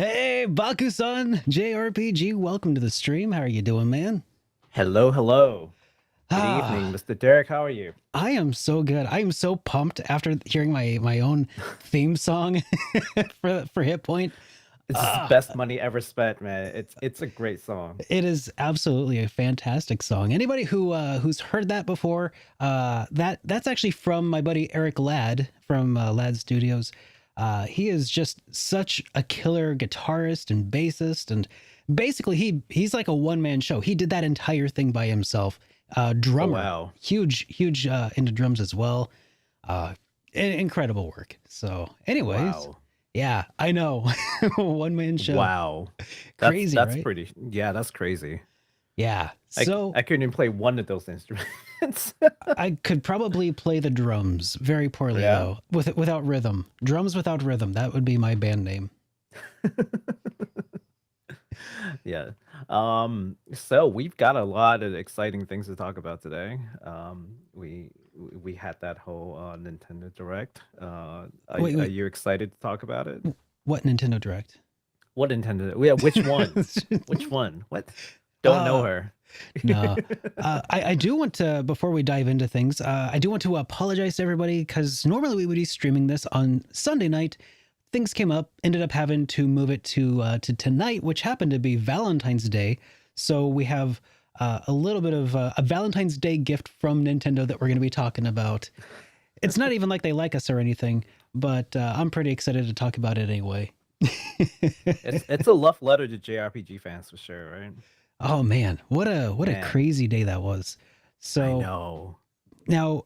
Hey, Baku-san, JRPG, welcome to the stream. How are you doing, man? Hello, hello. Good evening, Ah, Mr. Derek. How are you? I am so good. I am so pumped after hearing my own theme song for HitPoint. This is the Ah, best money ever spent, man. It's a great song. it is absolutely a fantastic song. Anybody who's heard that before, that's actually from my buddy Eric Ladd from Ladd Studios. He is just such a killer guitarist and bassist, and basically he's like a one-man show. He did that entire thing by himself. Oh Drummer, wow. huge into drums as well. Uh, Incredible work. So, anyways, Wow. yeah, I know, one-man show, Wow. That's crazy, that's right? pretty yeah, that's crazy. Yeah. I So I couldn't even play one of those instruments. I could probably play the drums very poorly Yeah. though, without rhythm. Drums without rhythm. That would be my band name. Yeah. So we've got a lot of exciting things to talk about today. We had that whole Nintendo Direct. Wait, Are wait. you excited to talk about it? What Nintendo Direct? What Nintendo? Yeah, which one? Which one? What? Don't know uh her. no. I do want to, before we dive into things, I do want to apologize to everybody because normally we would be streaming this on Sunday night. Things came up, ended up having to move it to tonight, which happened to be Valentine's Day. So we have a little bit of a Valentine's Day gift from Nintendo that we're going to be talking about. It's not even like they like us or anything, but I'm pretty excited to talk about it anyway. It's a love letter to JRPG fans for sure, right? Oh man, what a Man, crazy day that was. I So know. now,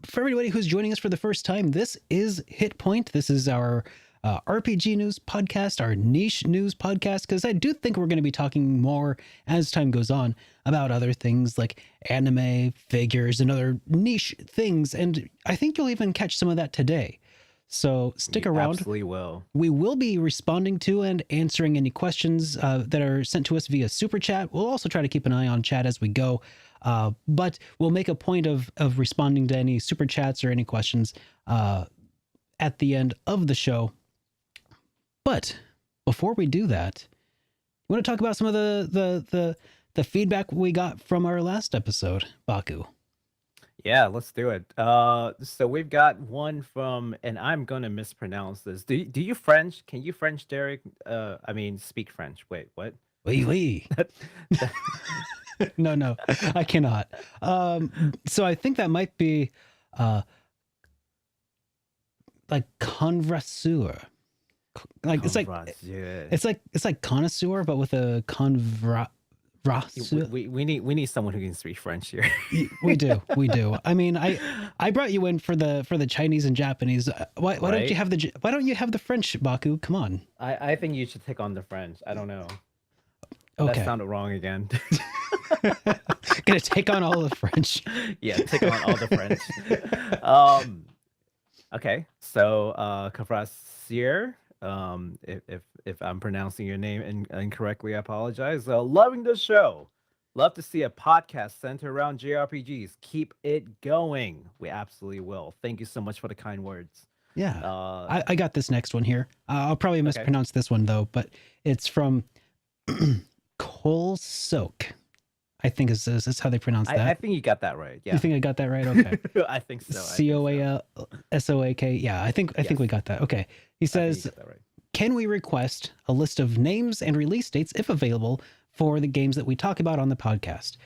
for everybody who's joining us for the first time, this is HitPoint. This is our RPG news podcast, our niche news podcast, because I do think we're going to be talking more as time goes on about other things like anime, figures, and other niche things. And I think you'll even catch some of that today. So stick You around. absolutely will. We will be responding to and answering any questions that are sent to us via Super Chat. We'll also try to keep an eye on chat as we go, but we'll make a point of responding to any Super Chats or any questions at the end of the show. But before we do that, we want to talk about some of the feedback we got from our last episode, Baku. Yeah, let's do it. So we've got one from, and I'm gonna mispronounce this. Do you French? Can you French, Derek? I mean, speak French. Wait, what? Wee wee. That- that- No, I cannot. So I think that might be uh, like convraseur. Like Congrats, it's like connoisseur, but with a convraseur. we need someone who can speak French here. We do. I mean, I brought you in for the Chinese and Japanese. Why don't you Right? have why don't you have the French, Baku? Come on. I think you should take on the French. I don't know. That Okay, sounded wrong again. gonna take on all the French. Yeah, take on all the French. Um, okay, so Cavrassier, if I'm pronouncing your name incorrectly, I apologize. Loving the show. Love to see a podcast centered around JRPGs. Keep it going. We absolutely will. Thank you so much for the kind words. Yeah, Uh, I got this next one here. I'll probably okay. mispronounce this one though, but it's from Cole Soak. I think is how they pronounce I that. think you got that right. You Yeah. think I got that right? Okay. I think so. I think so. COALSOAK. Yeah, I think Yes, we got that. Okay. He I think you says, got that right. "Can we request a list of names and release dates, if available, for the games that we talk about on the podcast?"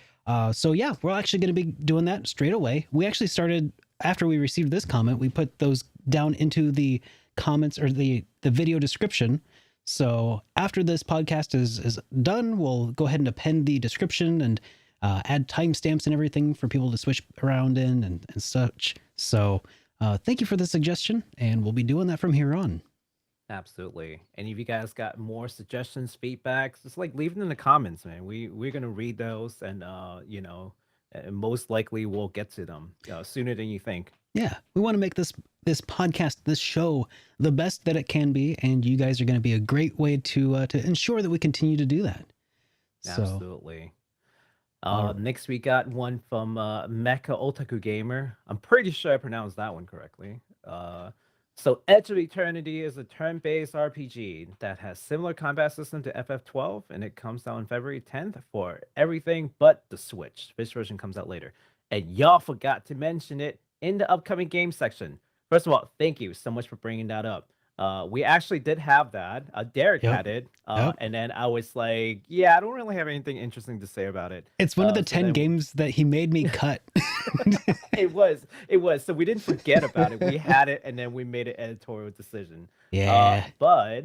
So yeah, we're actually going to be doing that straight away. We actually started after we received this comment. We put those down into the comments or the video description. So after this podcast is done, we'll go ahead and append the description and add timestamps and everything for people to switch around in and such. So thank you for the suggestion, and we'll be doing that from here on. Absolutely. Any of you guys got more suggestions, feedbacks? Just like leave it in the comments, man. We're gonna read those, and and most likely we'll get to them sooner than you think. Yeah, we want to make this podcast, this show, the best that it can be, and you guys are going to be a great way to ensure that we continue to do that. So, Absolutely. all Next we got one from Mecha Otaku Gamer. I'm pretty sure I pronounced that one correctly. So Edge of Eternity is a turn-based RPG that has similar combat system to FF12, and it comes out on February 10th for everything but the Switch. This version comes out later. And y'all forgot to mention it in the upcoming game section. First of all, thank you so much for bringing that up. We actually did have that. Derek Yep. had it, Yep. and then I was like, "Yeah, I don't really have anything interesting to say about it." It's one of the So 10 then games that he made me cut. it was. So we didn't forget about it. We had it, and then we made an editorial decision. Yeah. But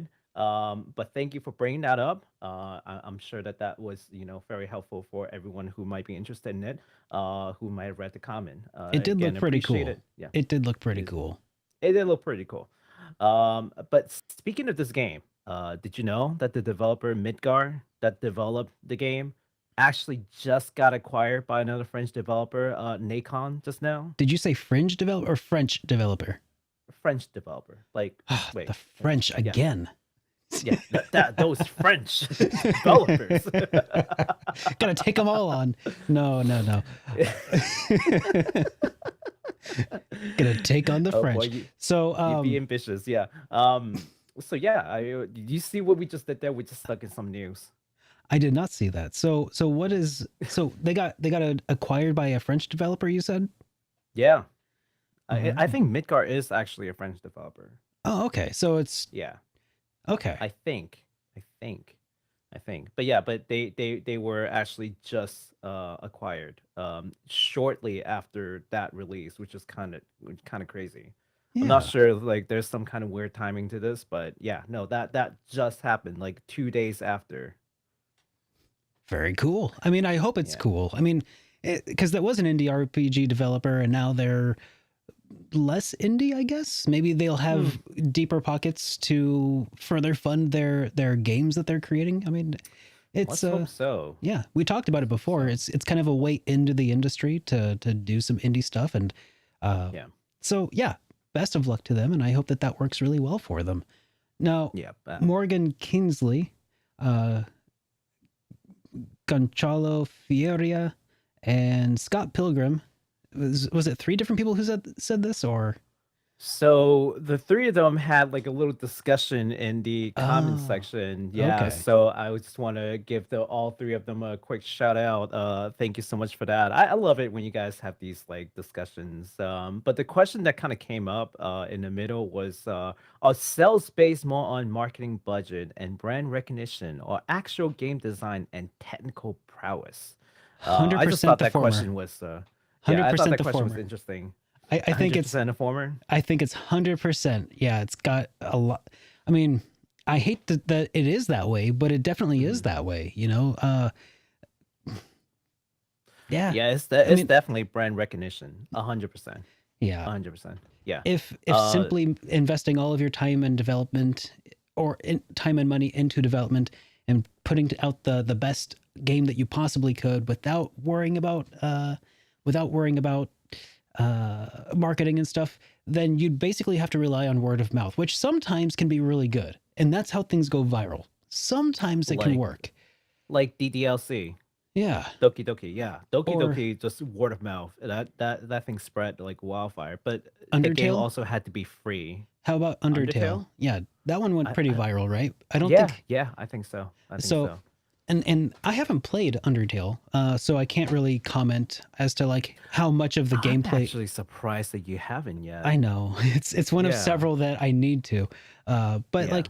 thank you for bringing that up. I'm sure that was very helpful for everyone who might be interested in it, who might have read the comment. It did Again, look pretty appreciate cool. it. Yeah, It did look pretty it, cool. it did look pretty cool. But speaking of this game, did you know that the developer Midgar that developed the game actually just got acquired by another French developer, Nacon, just now? Did you say Fringe developer or French developer? French developer. Like, wait, The French yeah, again. yeah, those French developers. Gotta take them all on. No. Gonna take on the Oh French. boy, you So be ambitious, yeah. So yeah, you see what we just did there? We just stuck in some news. I did not see that. So what is they got acquired by a French developer, you said? Yeah, I Alright. think Midgar is actually a French developer. Oh, okay. So it's Yeah, okay. I think, I think, I think. But yeah, but they were actually just acquired shortly after that release, which is kind of crazy. I'm not Yeah. sure, like there's some kind of weird timing to this, but yeah, no, that just happened like 2 days after. Very cool. I mean, I hope it's Yeah. cool. I mean, because that was an indie RPG developer, and now they're less indie, I guess. Maybe they'll have deeper pockets to further fund their games that they're creating. I mean, it's Let's hope so. yeah, we talked about it before. It's kind of a way into the industry to do some indie stuff, and Yeah. so yeah, best of luck to them, and I hope that works really well for them. Now, Yeah. Morgan Kinsley, Gonçalo Fieria, and Scott Pilgrim. Was it 3 different people who said this, or? So the three of them had like a little discussion in the comment Oh, section. Yeah. okay. So I would just want to give all three of them a quick shout out. Thank you so much for that. I love it when you guys have these like discussions. But the question that kind of came up in the middle was are sales based more on marketing budget and brand recognition or actual game design and technical prowess? I just 100% thought the that former. question was yeah, I thought 100% that the question was former. interesting. I think it's 100% a former. I think it's 100%. Yeah, it's got a lot. I mean, I hate that it is that way, but it definitely is that way. Yeah. Yeah, it's I mean, definitely brand recognition. 100%. yeah. 100%. Yeah. If Uh, simply investing all of your time in development or time and money into development and putting out the best game that you possibly could without worrying about marketing and stuff, then you'd basically have to rely on word of mouth, which sometimes can be really good. And that's how things go viral. Sometimes it can work. like DDLC, Yeah. Doki Doki, yeah, Doki Or Doki, just word of mouth. That thing spread like wildfire. But the game Undertale. also had to be free. How about Undertale? Undertale? Yeah, that one went I, pretty I viral, right? I don't yeah, think yeah, I think so. I think so. so. And I haven't played Undertale, so I can't really comment as to like how much of the I'm gameplay. actually surprised that you haven't yet. I know it's one of Yeah. several that I need to, but Yeah. like,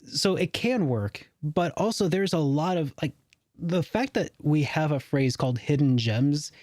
so it can work, but also there's a lot of like the fact that we have a phrase called hidden gems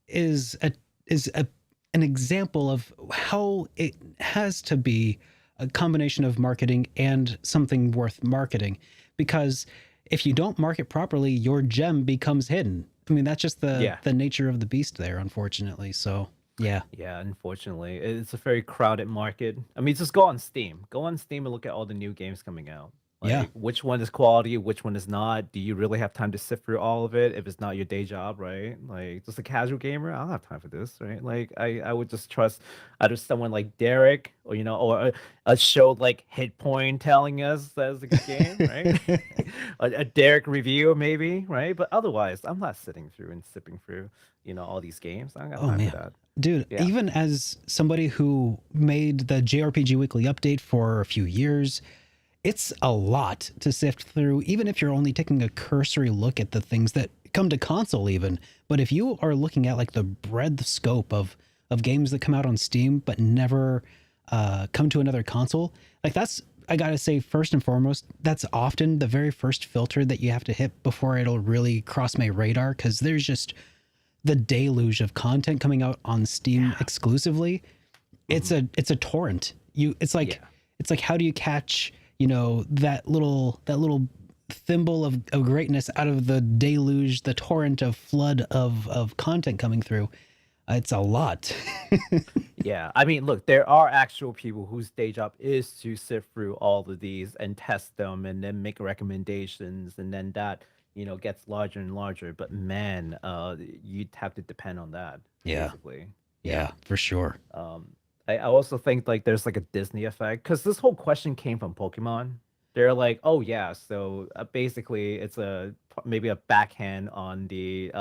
is an example of how it has to be a combination of marketing and something worth marketing, because if you don't market properly, your gem becomes hidden. I mean, that's just the nature of the beast there, unfortunately. So yeah. Yeah, unfortunately, it's a very crowded market. I mean, just go on Steam. Go on Steam and look at all the new games coming out. Like, Yeah. which one is quality, which one is not? Do you really have time to sift through all of it if it's not your day job, right? Like, just a casual gamer, I don't have time for this, right? Like, I would just trust either someone like Derek or, or a show like HitPoint telling us that's a good game, right? a Derek review, maybe, right? But otherwise, I'm not sitting through and sipping through, all these games. I don't got Oh time man. for that. Dude, Yeah. even as somebody who made the JRPG Weekly Update for a few years, it's a lot to sift through, even if you're only taking a cursory look at the things that come to console even. But if you are looking at like the breadth scope of games that come out on Steam but never come to another console, like that's, I gotta say, first and foremost, that's often the very first filter that you have to hit before it'll really cross my radar, because there's just the deluge of content coming out on Steam exclusively. It's a torrent. It's like how do you catch, you know, that little thimble of greatness out of the deluge, the torrent of flood of content coming through. It's a lot. Yeah, I mean, look, there are actual people whose day job is to sift through all of these and test them and then make recommendations, and then that, gets larger and larger. But man, you'd have to depend on that, Yeah. basically. Yeah, for sure. Um, I also think like there's like a Disney effect because this whole question came from Pokemon. They're like, oh yeah, so basically it's maybe a backhand on the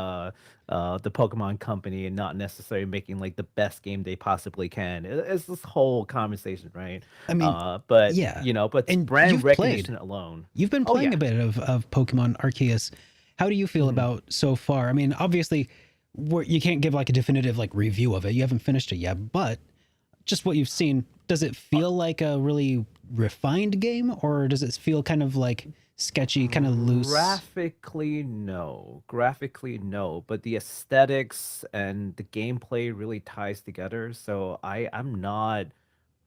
Pokemon company and not necessarily making like the best game they possibly can. It's this whole conversation, right? I mean, But yeah. but And brand you've played. recognition alone. You've been Oh playing yeah. a bit of Pokemon Arceus. How do you feel Mhm. about so far? I mean, obviously, you can't give like a definitive like review of it. You haven't finished it yet, but just what you've seen, does it feel like a really refined game, or does it feel kind of like sketchy, kind of loose? Graphically, no. But the aesthetics and the gameplay really ties together. So I'm not,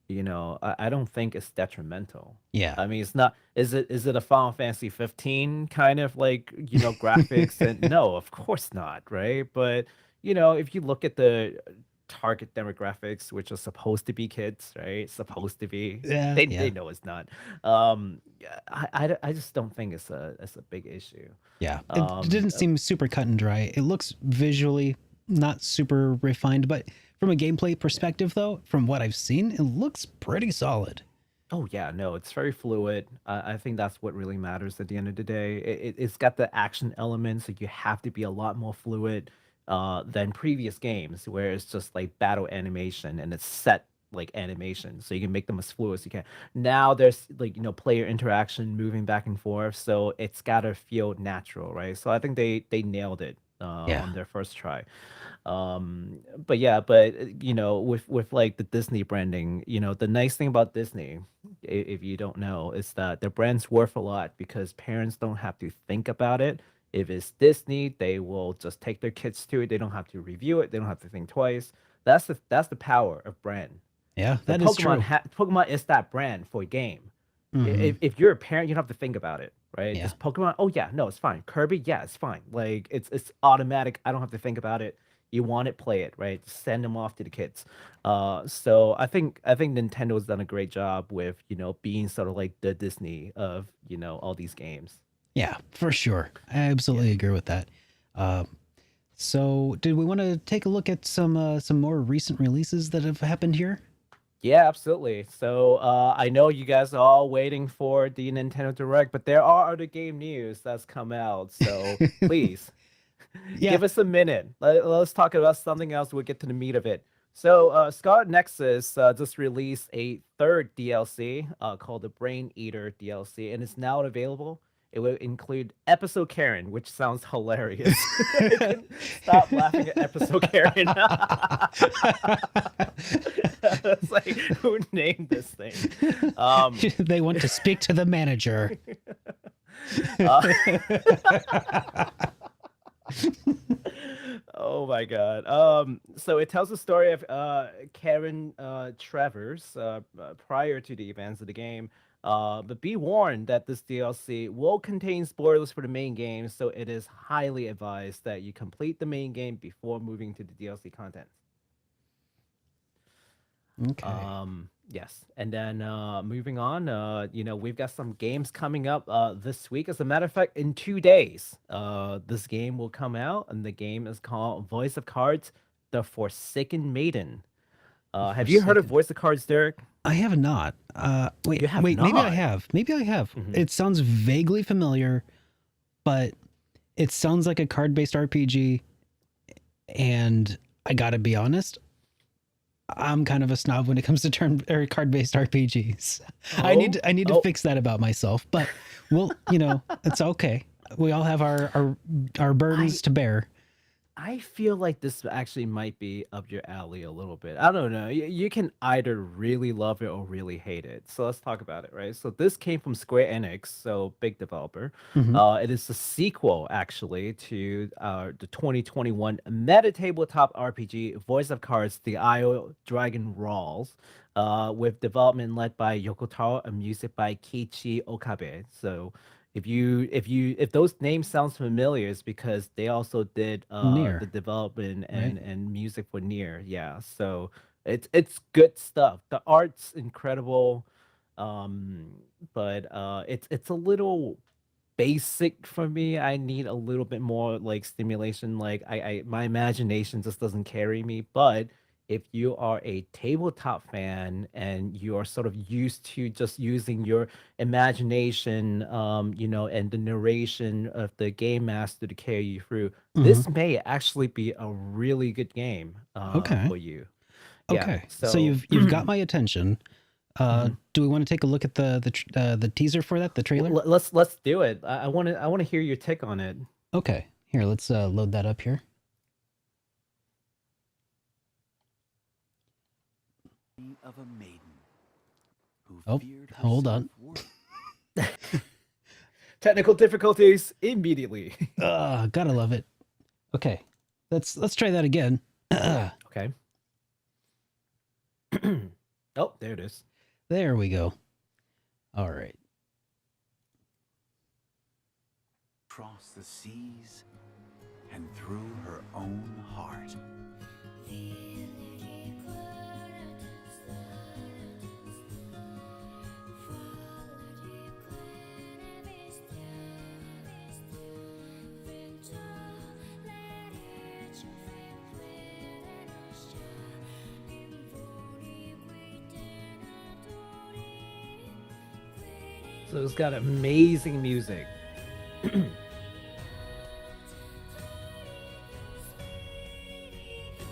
I don't think it's detrimental. Yeah. I mean, it's not. Is it a Final Fantasy 15 kind of like graphics? And no, of course not, right? But if you look at the target demographics, which are supposed to be kids, right? Supposed to be. Yeah, They yeah, know it's not. Yeah, I just don't think it's a big issue. yeah. It Um, didn't uh, seem super cut and dry. It looks visually not super refined, but from a gameplay perspective, though, from what I've seen, it looks pretty solid. oh yeah, no, it's very fluid. I think that's what really matters at the end of the day. It's got the action elements, so you have to be a lot more fluid than previous games, where it's just like battle animation and it's set like animation, so you can make them as fluid as you can. Now there's like player interaction, moving back and forth, so it's gotta feel natural, right? So I think they nailed it Yeah, on their first try. But yeah, but with like the Disney branding, the nice thing about Disney, if you don't know, is that their brand's worth a lot because parents don't have to think about it. If it's Disney, they will just take their kids to it. They don't have to review it. They don't have to think twice. That's the power of brand. yeah, The that is true. Pokemon is that brand for a game. Hmm. If you're a parent, you don't have to think about it, right? Yeah, Just Pokemon. Oh yeah, no, it's fine. Kirby, yeah, it's fine. Like it's automatic. I don't have to think about it. You want it, play it, right? Just send them off to the kids. So I think Nintendo's done a great job with being sort of like the Disney of all these games. yeah, for sure. I Yeah. absolutely agree with that. Um, so, did we want to take a look at some more recent releases that have happened here? Yeah, absolutely. So I know you guys are all waiting for the Nintendo Direct, but there are other game news that's come out. So please Yeah. give us a minute. Let's talk about something else. We'll get to the meat of it. So Scarlet Nexus just released a third DLC called the Brain Eater DLC, and it's now available. It will include Episode Karen, which sounds hilarious. I couldn't stop laughing at Episode Karen. It's like, who named this thing? They want to speak to the manager. Uh, oh my god. So it tells the story of Karen Travers prior to the events of the game. But be warned that this DLC will contain spoilers for the main game, so it is highly advised that you complete the main game before moving to the DLC content. Okay. Yes. And then moving on, we've got some games coming up this week. As a matter of fact, in 2 days, this game will come out, and the game is called Voice of Cards: The Forsaken Maiden. Have you heard of Forsaken. Voice of Cards, Derek? I have not. You have Wait. Maybe I not. have. Maybe I have. Mhm. It sounds vaguely familiar, but it sounds like a card-based RPG. And I gotta be honest, I'm kind of a snob when it comes to turn or card-based RPGs. I need to fix that about myself, but it's okay. We all have our burdens to bear. I feel like this actually might be up your alley a little bit. I don't know. You can either really love it or really hate it. So let's talk about it, right? So this came from Square Enix, so big developer. Mhm. It is the sequel, actually, to the 2021 meta tabletop RPG Voice of Cards: The Isle Dragon Rawls, with development led by Yokotaro and music by Kiichi Okabe. So if those names sounds familiar, it's because they also did Near, the development right? and music for Near. Yeah. So it's good stuff. The art's incredible. Um but it's a little basic for me. I need a little bit more like stimulation. Like I my imagination just doesn't carry me. But if you are a tabletop fan and you are sort of used to just using your imagination, and the narration of the game master to carry you through, Mhm. this may actually be a really good game Okay. for you. Yeah. Okay. So So you've got my attention. mhm. Do we want to take a look at the teaser for that, the trailer? Let's do it. I want to hear your take on it. Okay. Here, let's load that up here. Of a maiden who Oh, feared hold on. Technical difficulties immediately. Gotta love it. Okay. Let's try that again. Okay. Oh, there it is. There we go. All right. Across the seas and through her own heart. So it's got amazing music.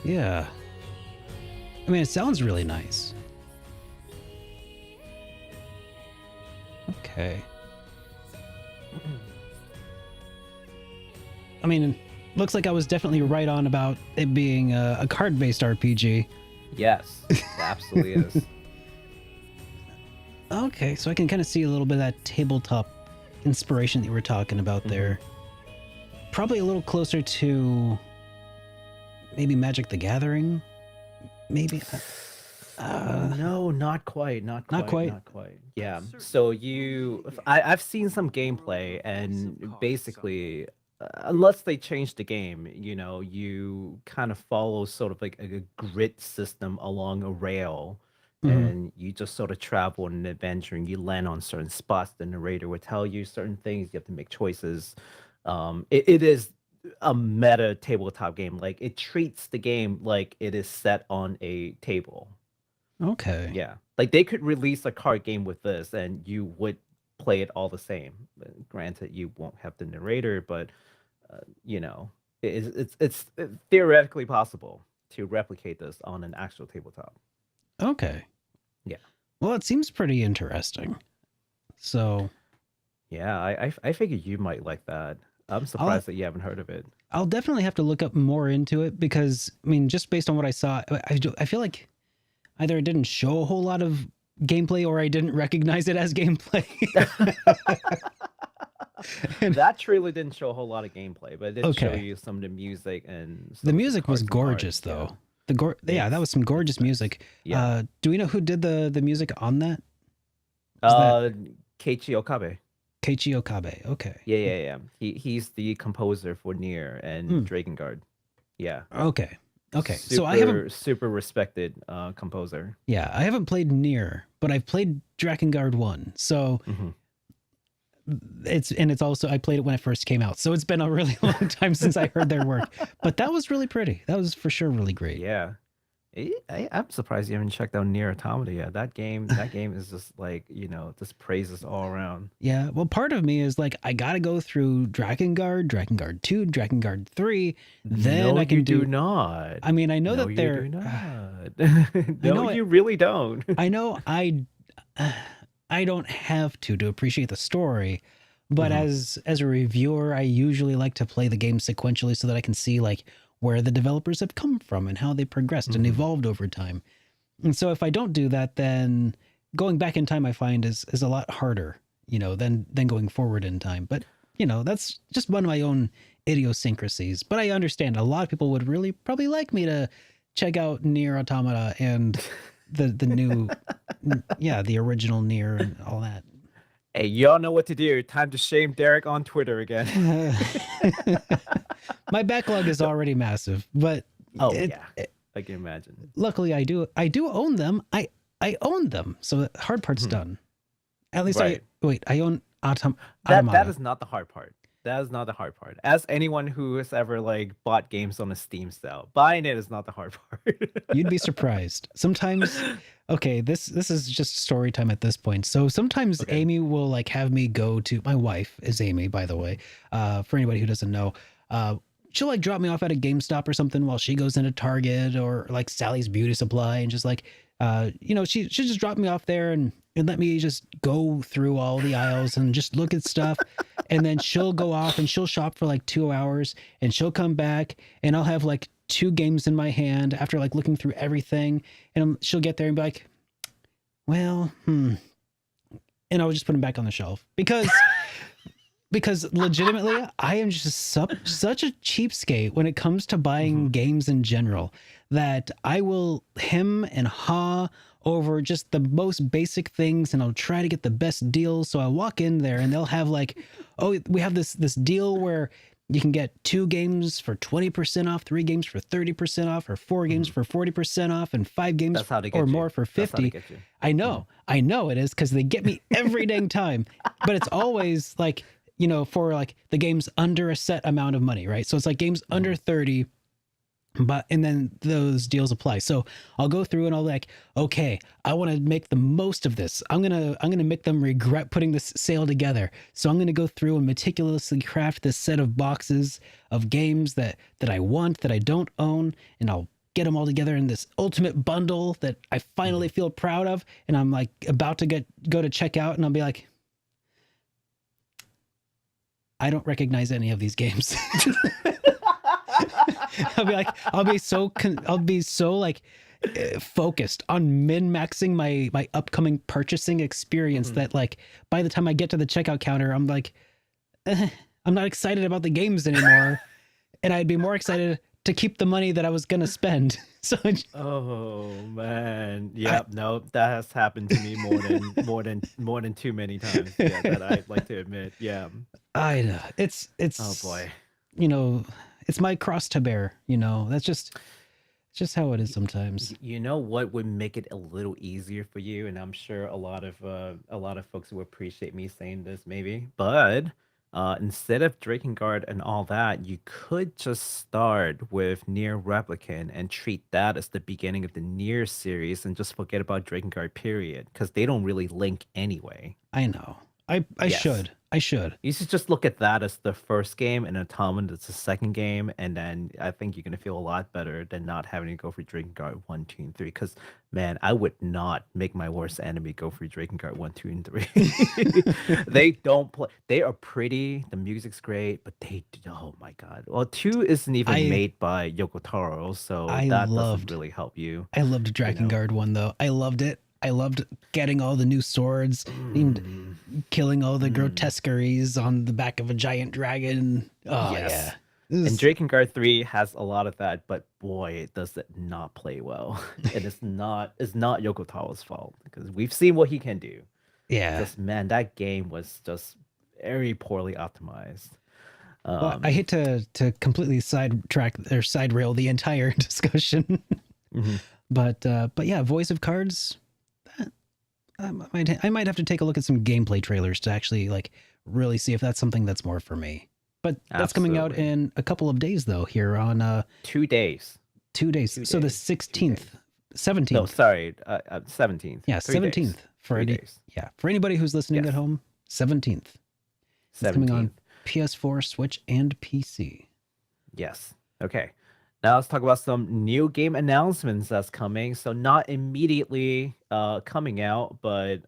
Yeah. I mean, it sounds really nice. Okay. I mean, looks like I was definitely right on about it being a card-based RPG. Yes, it absolutely is. Okay, so I can kind of see a little bit of that tabletop inspiration that you were talking about there. Probably a little closer to maybe Magic the Gathering. Maybe. No, not quite. Not quite. Not quite? Not quite. Yeah. So I've seen some gameplay, and basically, unless they change the game, you kind of follow sort of like a grid system along a rail, Mhm. and you just sort of travel in an adventure, and you land on certain spots. The narrator will tell you certain things. You have to make choices. It is a meta tabletop game. Like it treats the game like it is set on a table. Okay. Yeah. Like they could release a card game with this and you would play it all the same. Granted, you won't have the narrator, but you know, it's theoretically possible to replicate this on an actual tabletop. Okay. Yeah. Well, it seems pretty interesting. So Yeah, I figured you might like that. I'm surprised that you haven't heard of it. I'll definitely have to look up more into it because, I mean, just based on what I saw, I feel like either it didn't show a whole lot of gameplay or I didn't recognize it as gameplay. That trailer didn't show a whole lot of gameplay, but it did show Okay. you some of the music and The music was gorgeous, though. Yeah, that was some gorgeous music. Yeah. Do we know who did the music on that? Keiichi Okabe. Keiichi Okabe. Okay. Yeah. He's the composer for Nier and Drakengard. Yeah. Okay. Okay. Super, So I haven't super respected composer. Yeah, I haven't played Nier, but I've played Drakengard 1. So it's also I played it when it first came out. So it's been a really long time since I heard their work. But that was really pretty. That was for sure really great. Yeah. I'm surprised you haven't checked out Nier Automata yet. That game is just like, just praises all around. Yeah, well, part of me is like, I gotta go through Drakengard 2, Drakengard 3, then No, I can you do do. not. I mean, I know No, that you they're. do not. I No, know you really don't. I know I don't have to appreciate the story, but Mhm. as a reviewer, I usually like to play the game sequentially so that I can see like where the developers have come from and how they progressed and Mhm. evolved over time. And so if I don't do that, then going back in time I find is a lot harder, than going forward in time. But that's just one of my own idiosyncrasies. But I understand a lot of people would really probably like me to check out Nier Automata and the new, yeah, the original Nier and all that. Hey, y'all know what to do. Time to shame Derek on Twitter again. My backlog is already massive, but Oh yeah, I can imagine. luckily I do own them. I own them, so the hard part's Mhm. done. At least Right. I own That Automata. is not the hard part. That is not the hard part. As anyone who has ever like bought games on a Steam sale, buying it is not the hard part. You'd be surprised. Sometimes, okay, this is just story time at this point. So sometimes Okay. Amy will like have me go to, my wife is Amy, by the way. For anybody who doesn't know, she'll like drop me off at a GameStop or something while she goes into Target or like Sally's Beauty Supply and just like, she just drop me off there and let me just go through all the aisles and just look at stuff. And then she'll go off and she'll shop for like 2 hours and she'll come back and I'll have like 2 games in my hand after like looking through everything. And she'll get there and be like, well, and I'll just put them back on the shelf because legitimately I am just such a cheapskate when it comes to buying games in general that I will hem and haw over just the most basic things and I'll try to get the best deals. So I walk in there and they'll have like, oh, we have this deal where you can get 2 games for 20% off, 3 games for 30% off, or 4 games for 40% off, and 5 games That's how they get or you. more for That's how they 50. get you. I know it is because they get me every dang time. But it's always like, for like the games under a set amount of money, right? So it's like games under 30, and then those deals apply. So I'll go through and I'll like, okay, I want to make the most of this. I'm gonna make them regret putting this sale together. So I'm gonna go through and meticulously craft this set of boxes of games that I want, that I don't own, and I'll get them all together in this ultimate bundle that I finally feel proud of. And I'm like about to go to check out, and I'll be like, I don't recognize any of these games. I'll be so like focused on min-maxing my upcoming purchasing experience that like by the time I get to the checkout counter, I'm like, I'm not excited about the games anymore, and I'd be more excited to keep the money that I was gonna spend. So Oh man, yep, no, that has happened to me more than too many times. Yeah, that I'd like to admit. Yeah. I know it's Oh boy. It's my cross to bear. That's just how it is sometimes. You know what would make it a little easier for you, and I'm sure a lot of folks will appreciate me saying this, maybe. But instead of Drakengard and all that, you could just start with Nier Replicant and treat that as the beginning of the Nier series, and just forget about Drakengard. Period, because they don't really link anyway. I know. I Yes. should. You should just look at that as the first game, and Automata as the second game, and then I think you're gonna feel a lot better than not having to go for Drakengard 1, 2, and 3. Because man, I would not make my worst enemy go for Drakengard 1, 2, and 3. They don't play. They are pretty. The music's great, but oh my god. Well, 2 isn't even made by Yoko Taro, so that doesn't really help you. I loved Drakengard 1 though. I loved it. I loved getting all the new swords and killing all the grotesqueries on the back of a giant dragon. Oh, Yes. yeah. And Drakengard 3 has a lot of that, but boy, does it not play well. And it's not Yoko Taro's fault, because we've seen what he can do. Yeah. Just man, that game was just very poorly optimized. Well, I hate to completely sidetrack or side rail the entire discussion. But yeah, Voice of Cards, I might have to take a look at some gameplay trailers to actually like really see if that's something that's more for me. But that's coming out in a couple of days though, here on 2 days. 2 days. So the 16th 17th. No, sorry, 17th. Yeah, 3 days. 17th for 3 days. for anybody who's listening Yes. at home. 17th. It's coming on 17th. PS4, Switch, and PC. Yes. Okay. Now let's talk about some new game announcements that's coming. So not immediately coming out, but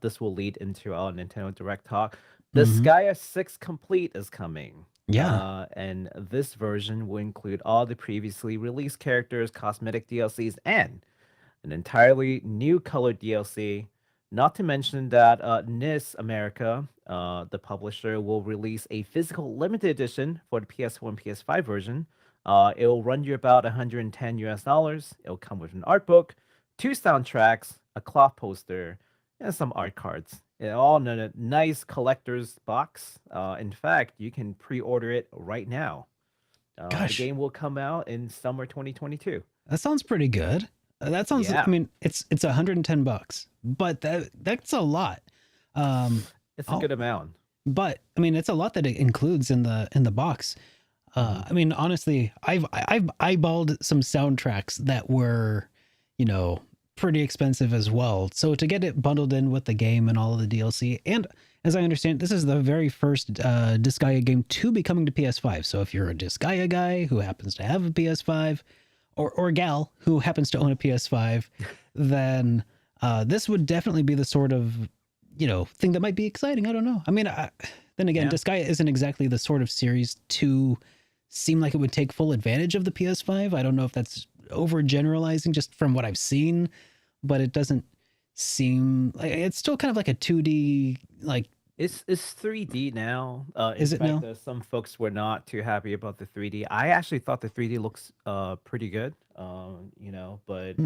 this will lead into our Nintendo Direct talk. Mhm. Disgaea 6 Complete is coming. Yeah. And this version will include all the previously released characters, cosmetic DLCs, and an entirely new colored DLC. Not to mention that NIS America, the publisher, will release a physical limited edition for the PS4 and PS5 version. It will run you about 110 US dollars. It'll come with an art book, 2 soundtracks, a cloth poster, and some art cards. All in a nice collector's box. In fact, you can pre-order it right now. The Gosh. game will come out in summer 2022. That sounds pretty good. That sounds. Yeah. I mean, it's $110, but that's a lot. It's a good amount. But I mean, it's a lot that it includes in the box. I mean, honestly, I've eyeballed some soundtracks that were, pretty expensive as well. So to get it bundled in with the game and all of the DLC, and as I understand, this is the very first Disgaea game to be coming to PS5. So if you're a Disgaea guy who happens to have a PS5, or gal who happens to own a PS5, then this would definitely be the sort of thing that might be exciting. I don't know. I mean, then again, Disgaea isn't exactly the sort of series to seem like it would take full advantage of the PS5. I don't know if that's overgeneralizing just from what I've seen, but it doesn't seem like it's still kind of like a 2D like. It's 3D now. Is in it fact, now? Some folks were not too happy about the 3D. I actually thought the 3D looks pretty good. But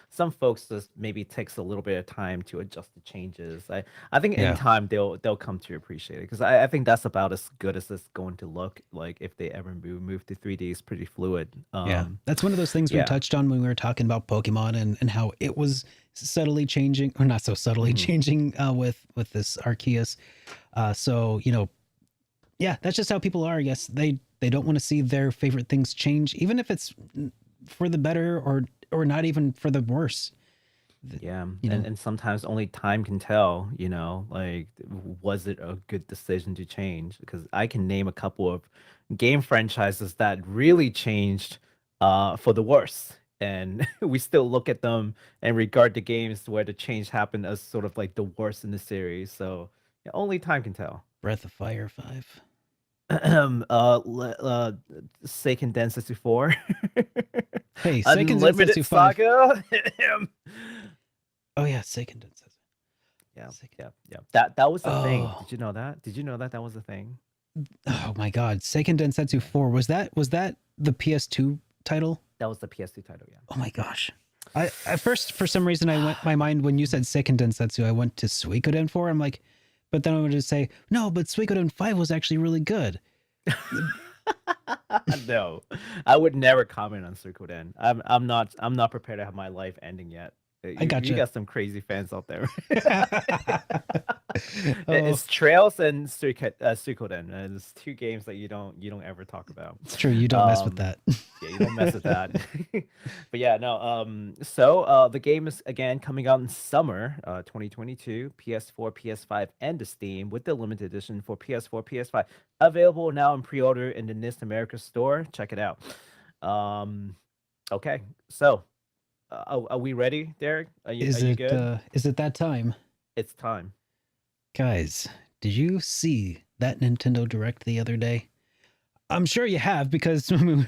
some folks just maybe takes a little bit of time to adjust the changes. I think in time they'll come to appreciate it, because I think that's about as good as it's going to look like if they ever move to 3D. It's pretty fluid. That's one of those things we touched on when we were talking about Pokemon and how it was subtly changing, or not so subtly changing with this Arceus. So that's just how people are. I guess they don't want to see their favorite things change, even if it's for the better or not even for the worse. And sometimes only time can tell. Like, was it a good decision to change? Because I can name a couple of game franchises that really changed for the worse, and we still look at them and regard the games where the change happened as sort of like the worst in the series. So only time can tell. Breath of Fire 5. Seiken Densetsu 4. Hey, Seiken Unlimited Densetsu 5. Saga. Oh yeah, Seiken Densetsu. Yeah. That was the thing. Oh. Did you know that? Did you know that was the thing? Oh my God, Seiken Densetsu 4. Was that the PS2 title? That was the PS2 title, yeah. Oh my gosh. I at first, for some reason, my mind, when you said Seiken Densetsu, I went to Suikoden 4. I'm like, but then I would just say, no, but Suikoden 5 was actually really good. No, I would never comment on Suikoden. I'm not prepared to have my life ending yet. I gotcha. You got some crazy fans out there. It's Trails and Suikoden. It's two games that you don't ever talk about. It's true. You don't mess with that. Yeah, you don't mess with that. But yeah, no. So the game is again coming out in summer 2022, PS4, PS5, and the Steam, with the limited edition for PS4, PS5. Available now in pre-order in the NIST America store. Check it out. Okay, so are we ready, Derek? Are you good? Is it that time? It's time. Guys, did you see that Nintendo Direct the other day? I'm sure you have, because we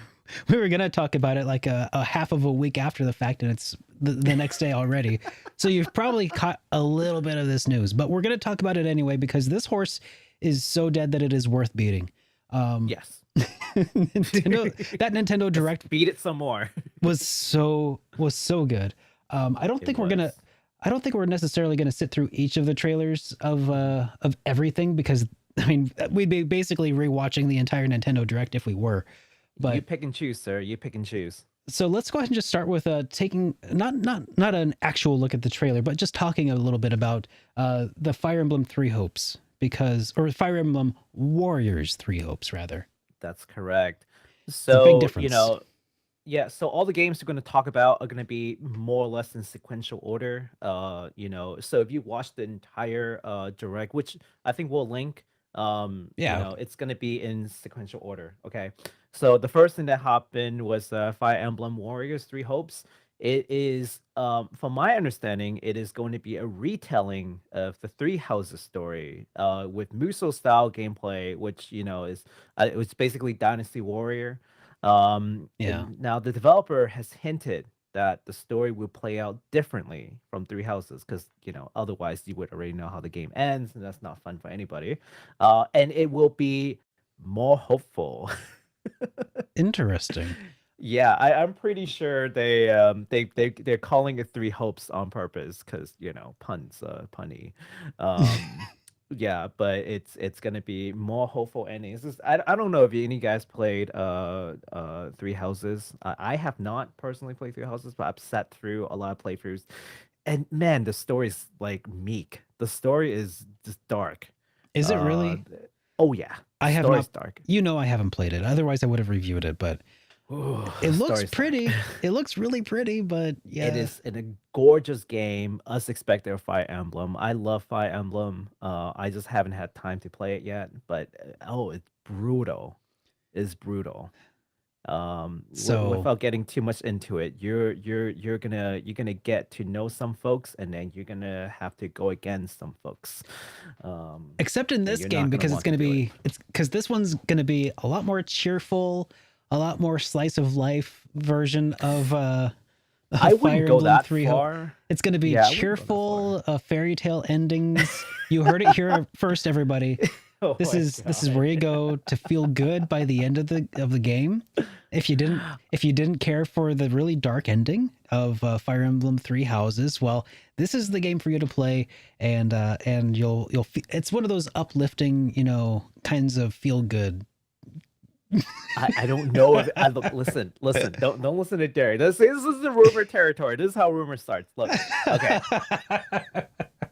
were going to talk about it like a half of a week after the fact, and it's the next day already. So you've probably caught a little bit of this news, but we're going to talk about it anyway, because this horse is so dead that it is worth beating. Yes. That Nintendo Direct, beat it some more, was so good. I don't think we're necessarily gonna sit through each of the trailers of everything, because I mean, we'd be basically rewatching the entire Nintendo Direct if we were. But you pick and choose, sir. You pick and choose. So let's go ahead and just start with taking not an actual look at the trailer, but just talking a little bit about the Fire Emblem Three Hopes, or Fire Emblem Warriors Three Hopes rather. That's correct. So, big difference. Yeah, so all the games we're going to talk about are going to be more or less in sequential order. So if you watch the entire direct, which I think we'll link, Yeah. it's going to be in sequential order. Okay, so the first thing that happened was Fire Emblem Warriors Three Hopes. It is, from my understanding, it is going to be a retelling of the Three Houses story, with Muso style gameplay, which is it was basically Dynasty Warrior. Yeah. And now the developer has hinted that the story will play out differently from Three Houses because otherwise you would already know how the game ends, and that's not fun for anybody. And it will be more hopeful. Interesting. Yeah, I'm pretty sure they're calling it Three Hopes on purpose because puns, punny. Um, yeah, but it's gonna be more hopeful endings. I don't know if any guys played Three Houses. I have not personally played Three Houses, but I've sat through a lot of playthroughs, and man, the story's like meek. The story is just dark. Is it Uh, really? oh yeah, the I have story's not. dark. I haven't played it. Otherwise, I would have reviewed it. But Ooh, it the looks story's dark. pretty. It looks really pretty. But yeah, It is a gorgeous game, as expected of Fire Emblem. I love Fire Emblem. I just haven't had time to play it yet, but it's brutal. It's brutal. So Without getting too much into it, you're gonna get to know some folks, and then you're gonna have to go against some folks. except in this You're game not gonna because want to do it. it's because this one's going to be a lot more cheerful, a lot more slice of life version of I wouldn't Fire go Emblem that 3 far. It's going to be Yeah, I wouldn't go that far. cheerful, fairy tale endings. You heard it here first, everybody. Oh This my is God. where you go to feel good by the end of the game. If you didn't care for the really dark ending of Fire Emblem Three Houses, well, this is the game for you to play, and you'll it's one of those uplifting, kinds of feel good. I don't know if listen, don't listen to Derek. This is the rumor territory. This is how rumor starts. Look, okay,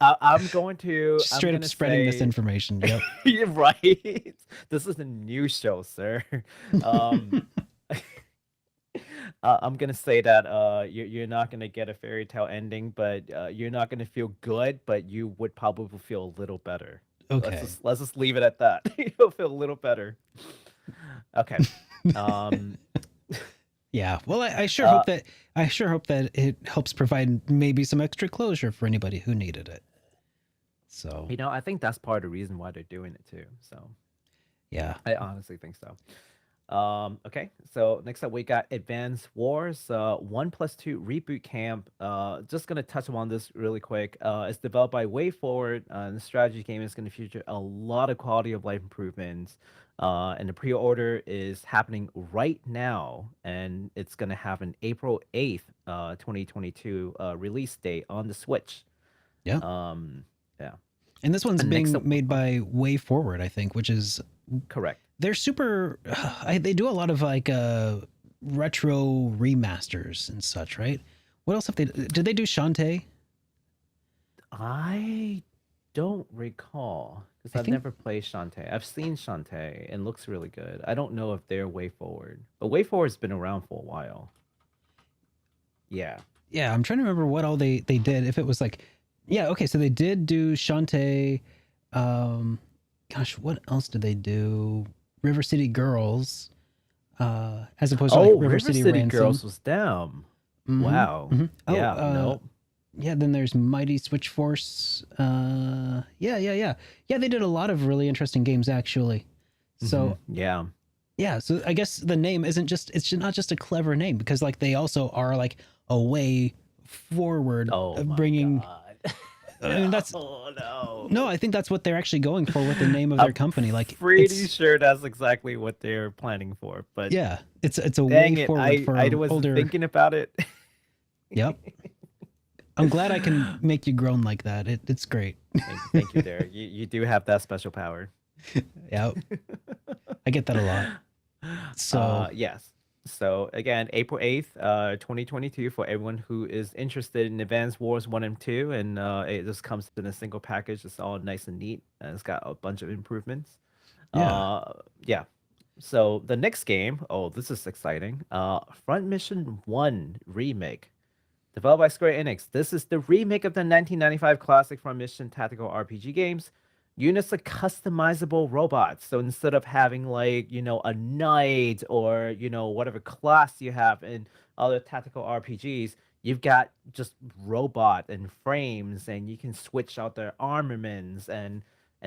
I'm going to Straight up spreading misinformation. Yep. You're right. This is a new show, sir. Um, I'm gonna say that you're not gonna get a fairy tale ending, but you're not gonna feel good, but you would probably feel a little better. Okay. Let's just leave it at that. You'll feel a little better. Okay. Um, Yeah. Well, I sure Uh, hope that it helps provide maybe some extra closure for anybody who needed it. So I think that's part of the reason why they're doing it too. So yeah. I honestly think so. Okay, so next up we got Advance Wars 1+2 Reboot Camp. Just gonna touch on this really quick. It's developed by Way Forward, and the strategy game is gonna feature a lot of quality of life improvements. And the pre-order is happening right now, and it's gonna have an April 8th, 2022 release date on the Switch. Yeah. Yeah, And this one's And next being up- made by Way Forward, I think, which is correct. they're super. They do a lot of like retro remasters and such, right? What else have they? Did they do Shantae? I don't recall because I I've think- never played Shantae. I've seen Shantae and looks really good. I don't know if they're Way Forward, but Way Forward's been around for a while. Yeah. Yeah, I'm trying to remember what all they did. If it was like, yeah, okay, so they did do Shantae. Gosh, what else did they do? River City Girls, as opposed to like River City Ransom. Girls was them. Mhm, Wow. mhm. Oh, Yeah. No. Yeah, then there's Mighty Switch Force. Yeah. They did a lot of really interesting games actually. So Yeah. yeah, so I guess the name isn't just it's not just a clever name because like they also are like a way forward Oh of my bringing. God. I mean that's Oh no. no, I think that's what they're actually going for with the name of their I'm company. Like Pretty it's sure that's exactly what they're planning for. But yeah, it's a dang way it, forward for I was older. thinking about it. Yep. I'm glad I can make you groan like that. It's great. Thank you, Derek. You do have that special power. Yeah, I get that a lot. So Yes. So again, April 8th, 2022 for everyone who is interested in Advance Wars 1 and 2. And it just comes in a single package. It's all nice and neat. And it's got a bunch of improvements. Yeah. Yeah. So the next game, oh, this is exciting. Front Mission 1 Remake. Developed by Square Enix. This is the remake of the 1995 classic Front Mission tactical RPG games. Units are customizable robots. So instead of having like, a knight or, whatever class you have in other tactical RPGs, you've got just robot and frames and you can switch out their armaments and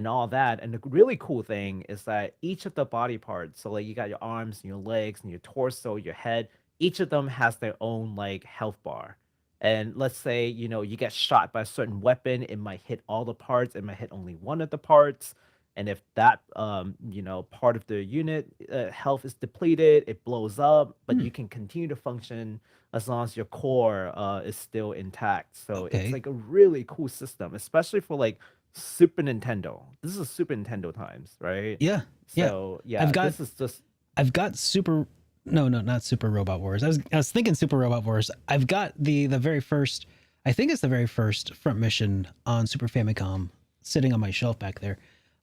all that. And the really cool thing is that each of the body parts, so like you got your arms and your legs and your torso, your head, each of them has their own like health bar. And let's say, you get shot by a certain weapon, it might hit all the parts, it might hit only one of the parts. And if that, part of the unit health is depleted, it blows up, but you can continue to function as long as your core is still intact. So it's Okay. like a really cool system, especially for like Super Nintendo. This is Super Nintendo times, right? Yeah. Yeah. So yeah, this is just I've got Super. No, not Super Robot Wars. I was thinking Super Robot Wars. I've got the very first. I think it's the very first Front Mission on Super Famicom sitting on my shelf back there.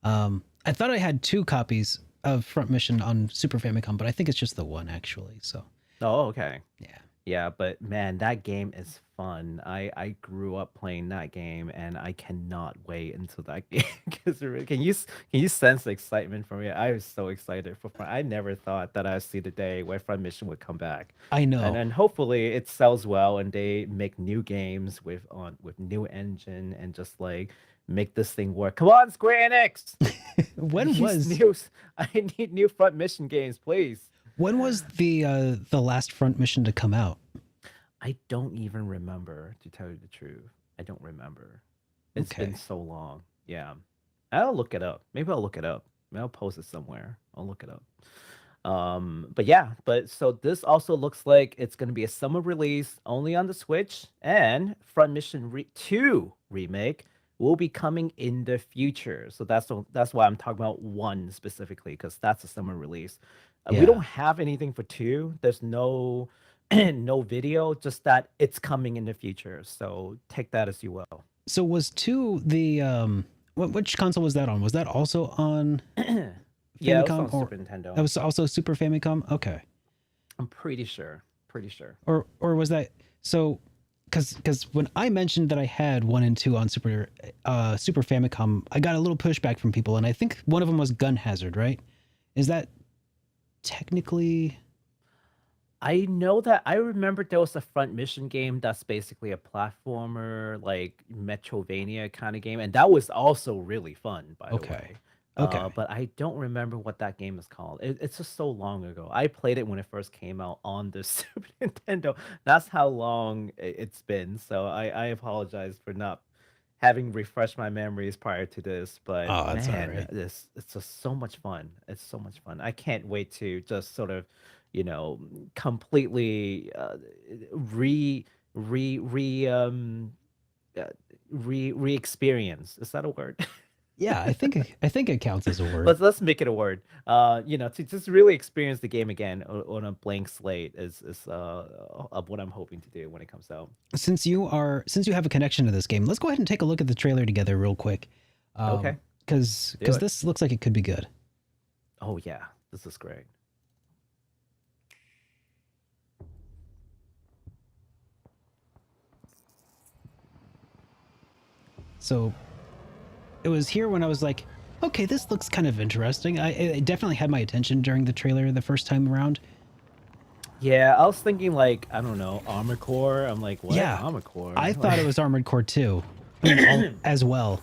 I thought I had 2 copies of Front Mission on Super Famicom, but I think it's just the one actually. So oh, okay. yeah. Yeah, but man, that game is fun. I grew up playing that game, and I cannot wait until that game gets released. Can you sense the excitement from me? I was so excited for Front. I never thought that I'd see the day where Front Mission would come back, I and know. then hopefully it sells well, and they make new games with new engine and just like make this thing work. Come on, Square Enix! When These was news? I need new Front Mission games, please. the last Front Mission to come out? I don't even remember, to tell you the truth. I don't remember. It's Okay. been so long. Yeah. I'll look it up. Maybe I'll look it up. Maybe I'll post it somewhere. I'll look it up. But yeah, so this also looks like it's gonna be a summer release only on the Switch, and Front Mission 2 remake will be coming in the future. So that's why I'm talking about 1 specifically, because that's a summer release. We Yeah. don't have anything for 2. There's no no video, just that it's coming in the future. So take that as you will. So was 2 the which console was that on? Was that also on Yeah, it was Famicom on or Super Nintendo. that was also Super Famicom? Okay. I'm pretty sure. Pretty sure. Or was that so because when I mentioned that I had 1 and 2 on Super Famicom, I got a little pushback from people, and I think one of them was Gun Hazard, right? Is that technically I know that I remember there was a Front Mission game that's basically a platformer, like Metrovania kind of game, and that was also really fun, by the okay? way. Okay. But I don't remember what that game is called. It's just so long ago. I played it when it first came out on the Super Nintendo. That's how long it's been. So I apologize for not having refreshed my memories prior to this. But Oh, that's all man, right. it's just so much fun. It's so much fun. I can't wait to just sort of, completely re re re uh, re experience. Is that a word? Yeah, I think it counts as a word. Let's make it a word. To just really experience the game again on a blank slate is of what I'm hoping to do when it comes out. Since you have a connection to this game, let's go ahead and take a look at the trailer together real quick. Okay. Because Do it. this looks like it could be good. Oh yeah, this is great. So it was here when I was like, okay, this looks kind of interesting. It definitely had my attention during the trailer the first time around. Yeah, I was thinking like, I don't know, Armored Core. I'm like, what? Yeah, Armored Core. I thought it was Armored Core 2 as well.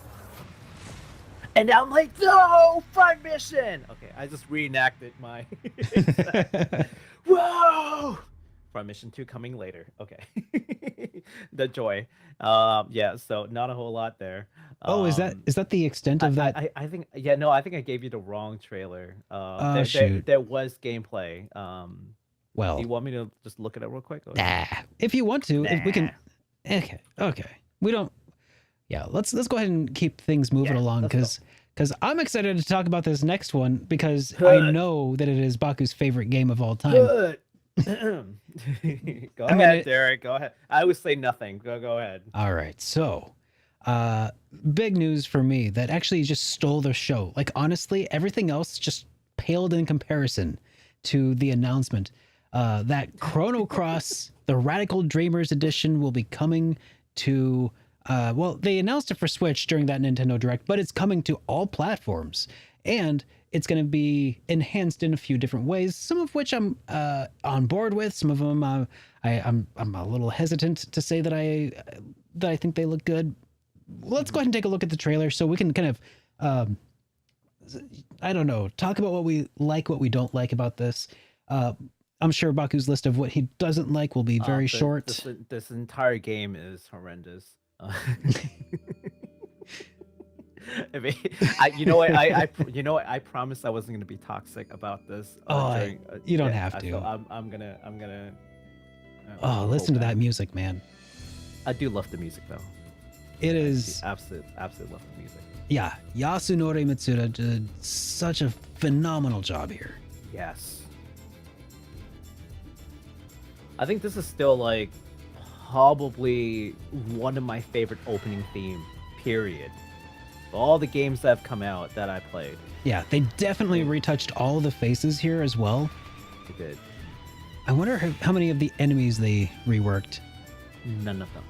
And I'm like, no, Front Mission. Okay, I just reenacted my. Whoa! Front Mission 2 coming later. Okay. The joy. Yeah, so not a whole lot there. Oh, is that the extent of that? I think I think I gave you the wrong trailer. Shoot. There was gameplay. Well, Do you want me to just look it up real quick? Or- nah. If you want to, if we can. Nah. Okay. We don't. Yeah, let's go ahead and keep things moving Yeah, along let's because I'm excited to talk about this next one because I know that it is Baku's favorite game of all time. Good. Go I ahead, mean, Derek. Go ahead. I would say nothing. Go ahead. All right, so big news for me that actually just stole the show. Like honestly, everything else just paled in comparison to the announcement that Chrono Cross, the Radical Dreamers edition, will be coming to. Well, they announced it for Switch during that Nintendo Direct, but it's coming to all platforms, and it's going to be enhanced in a few different ways. Some of which I'm on board with. Some of them I'm a little hesitant to say that I think they look good. Let's go ahead and take a look at the trailer so we can kind of I don't know, talk about what we like, what we don't like about this. I'm sure Baku's list of what he doesn't like will be very short. This entire game is horrendous. I mean, you know what? I promised I wasn't going to be toxic about this. You don't have to. So I'm gonna. Listen to that music, man. I do love the music though. It is absolutely love the music. Yeah, Yasunori Mitsuda did such a phenomenal job here. Yes. I think this is still like probably one of my favorite opening theme, period. All the games that have come out that I played. Yeah, they definitely retouched all the faces here as well. They did. I wonder how many of the enemies they reworked. None of them.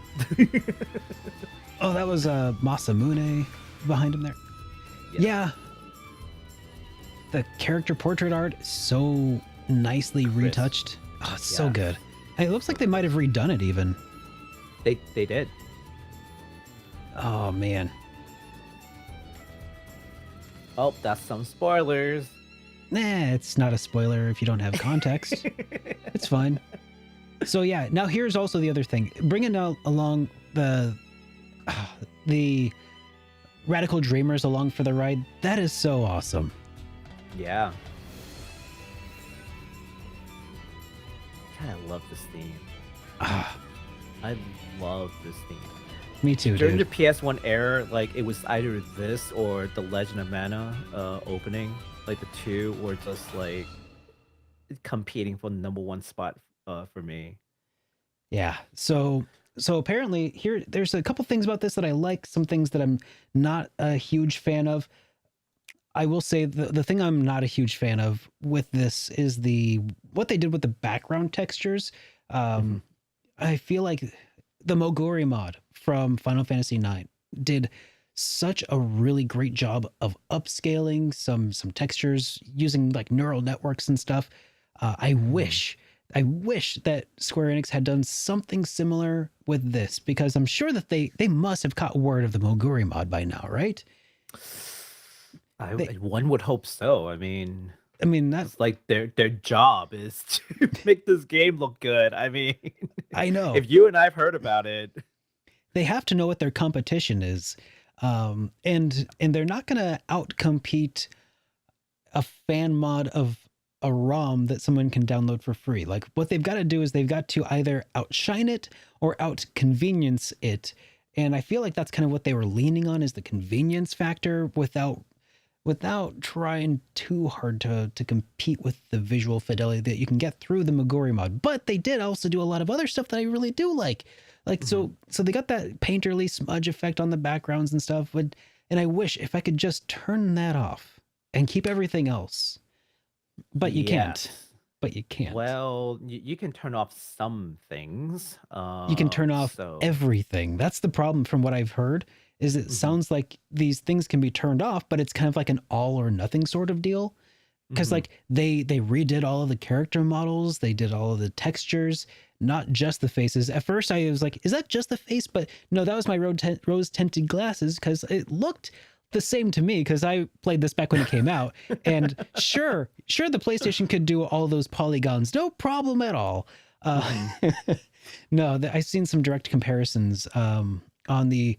Oh, that was Masamune behind him there. Yeah. The character portrait art is so nicely retouched. Oh, it's so good. It looks like they might have redone it even. They did. Oh, man. Oh, that's some spoilers. Nah, it's not a spoiler if you don't have context. It's fine. So yeah, now here's also the other thing. Bringing along the Radical Dreamers along for the ride, that is so awesome. Yeah. God, I love this theme. I love this theme. Me too, During dude. the PS1 era, like it was either this or the Legend of Mana opening. Like the two were just like competing for the #1 spot for me. Yeah. So apparently there's a couple things about this that I like, some things that I'm not a huge fan of. I will say the thing I'm not a huge fan of with this is what they did with the background textures. I feel like the Moguri mod from Final Fantasy IX did such a really great job of upscaling some textures using like neural networks and stuff. I wish that Square Enix had done something similar with this, because I'm sure that they must have caught word of the Moguri mod by now, right? One would hope so. I mean, that's like their job is to make this game look good. I mean, I know. If you and I've heard about it, they have to know what their competition is, and they're not going to outcompete a fan mod of a ROM that someone can download for free. Like what they've got to do is they've got to either outshine it or outconvenience it, and I feel like that's kind of what they were leaning on, is the convenience factor without trying too hard to compete with the visual fidelity that you can get through the Moguri mod. But they did also do a lot of other stuff that I really do like. So they got that painterly smudge effect on the backgrounds and stuff. And I wish if I could just turn that off and keep everything else. But you can't. But you can't. Well, you can turn off some things. You can turn off everything. That's the problem from what I've heard. Is it sounds like these things can be turned off, but it's kind of like an all or nothing sort of deal. Because like they redid all of the character models, they did all of the textures, not just the faces. At first I was like, is that just the face? But no, that was my rose tinted glasses, because it looked the same to me, because I played this back when it came out. And sure, the PlayStation could do all those polygons, no problem at all. No, I've seen some direct comparisons on the...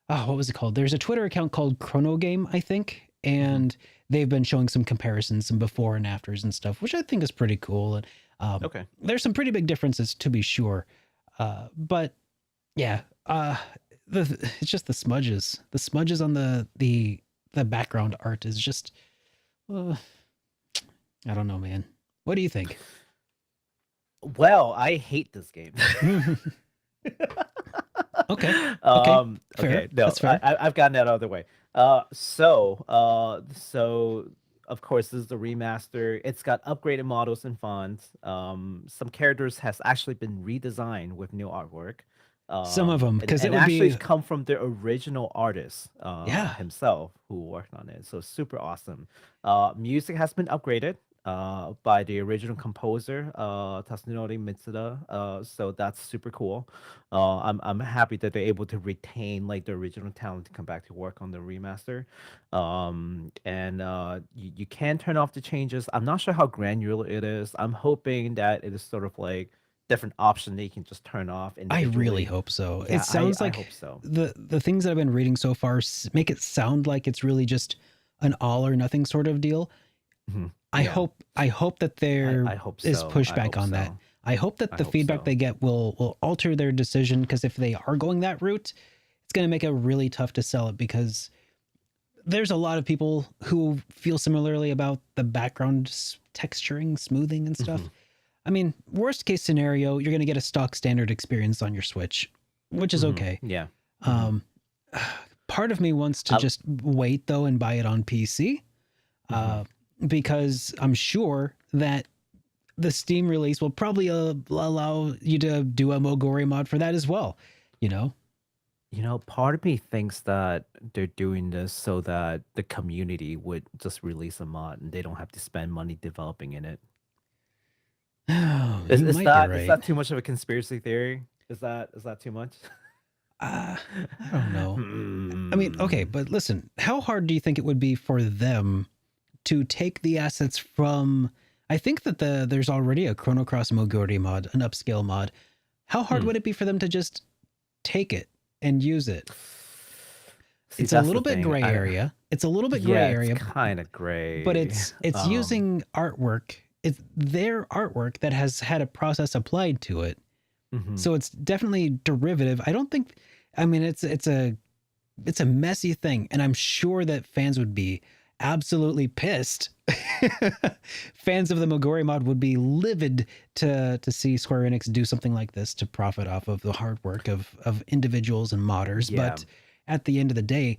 what was it called? There's a Twitter account called Chrono Game, I think, and they've been showing some comparisons, some before and afters and stuff, which I think is pretty cool. And there's some pretty big differences, to be sure. But yeah, it's just the smudges. The smudges on the background art is just, I don't know, man. What do you think? Well, I hate this game. Okay. Fair. Okay. No, That's fair. I've gotten that out of the way. So of course, this is the remaster. It's got upgraded models and fonts. Some characters has actually been redesigned with new artwork. Some of them, And, because it and would actually be, come from the original artist yeah. himself who worked on it. So super awesome. Music has been upgraded by the original composer, Tatsunori Mitsuda. So that's super cool. I'm happy that they're able to retain like the original talent to come back to work on the remaster. And you can turn off the changes. I'm not sure how granular it is. I'm hoping that it is sort of like different option that you can just turn off I really individually. hope so. Yeah, It sounds I like hope so. the things that I've been reading so far make it sound like it's really just an all or nothing sort of deal. Mhm. I Yeah, hope that there I hope is so. I pushback hope on that. so. I hope that I the hope feedback so. they get will alter their decision, because if they are going that route, it's going to make it really tough to sell it, because there's a lot of people who feel similarly about the background texturing, smoothing and stuff. Mhm. I mean, worst case scenario, you're going to get a stock standard experience on your Switch, which is Mhm. okay. Yeah. Mhm. Um, part of me wants to I- just wait though and buy it on PC, Mhm. because I'm sure that the Steam release will probably allow you to do a Mogori mod for that as well. You know? Part of me thinks that they're doing this so that the community would just release a mod and they don't have to spend money developing in it. Is You is might be that is right. that too much of a conspiracy theory? Is that too much? I don't know. I mean, okay, Hmm. but listen, how hard do you think it would be for them to take the assets from? I think that there's already a Chrono Cross Mogori mod, an upscale mod. How hard Hmm. would it be for them to just take it and use it? See, It's a that's the little bit thing. gray area. It's a little bit Yeah, gray it's area, kind of but gray. it's using artwork. It's their artwork that has had a process applied to it. Mhm. So it's definitely derivative. I don't think, I mean, it's a messy thing, and I'm sure that fans would be absolutely pissed. Fans of the Mogori mod would be livid to see Square Enix do something like this to profit off of the hard work of individuals and modders. Yeah. But at the end of the day,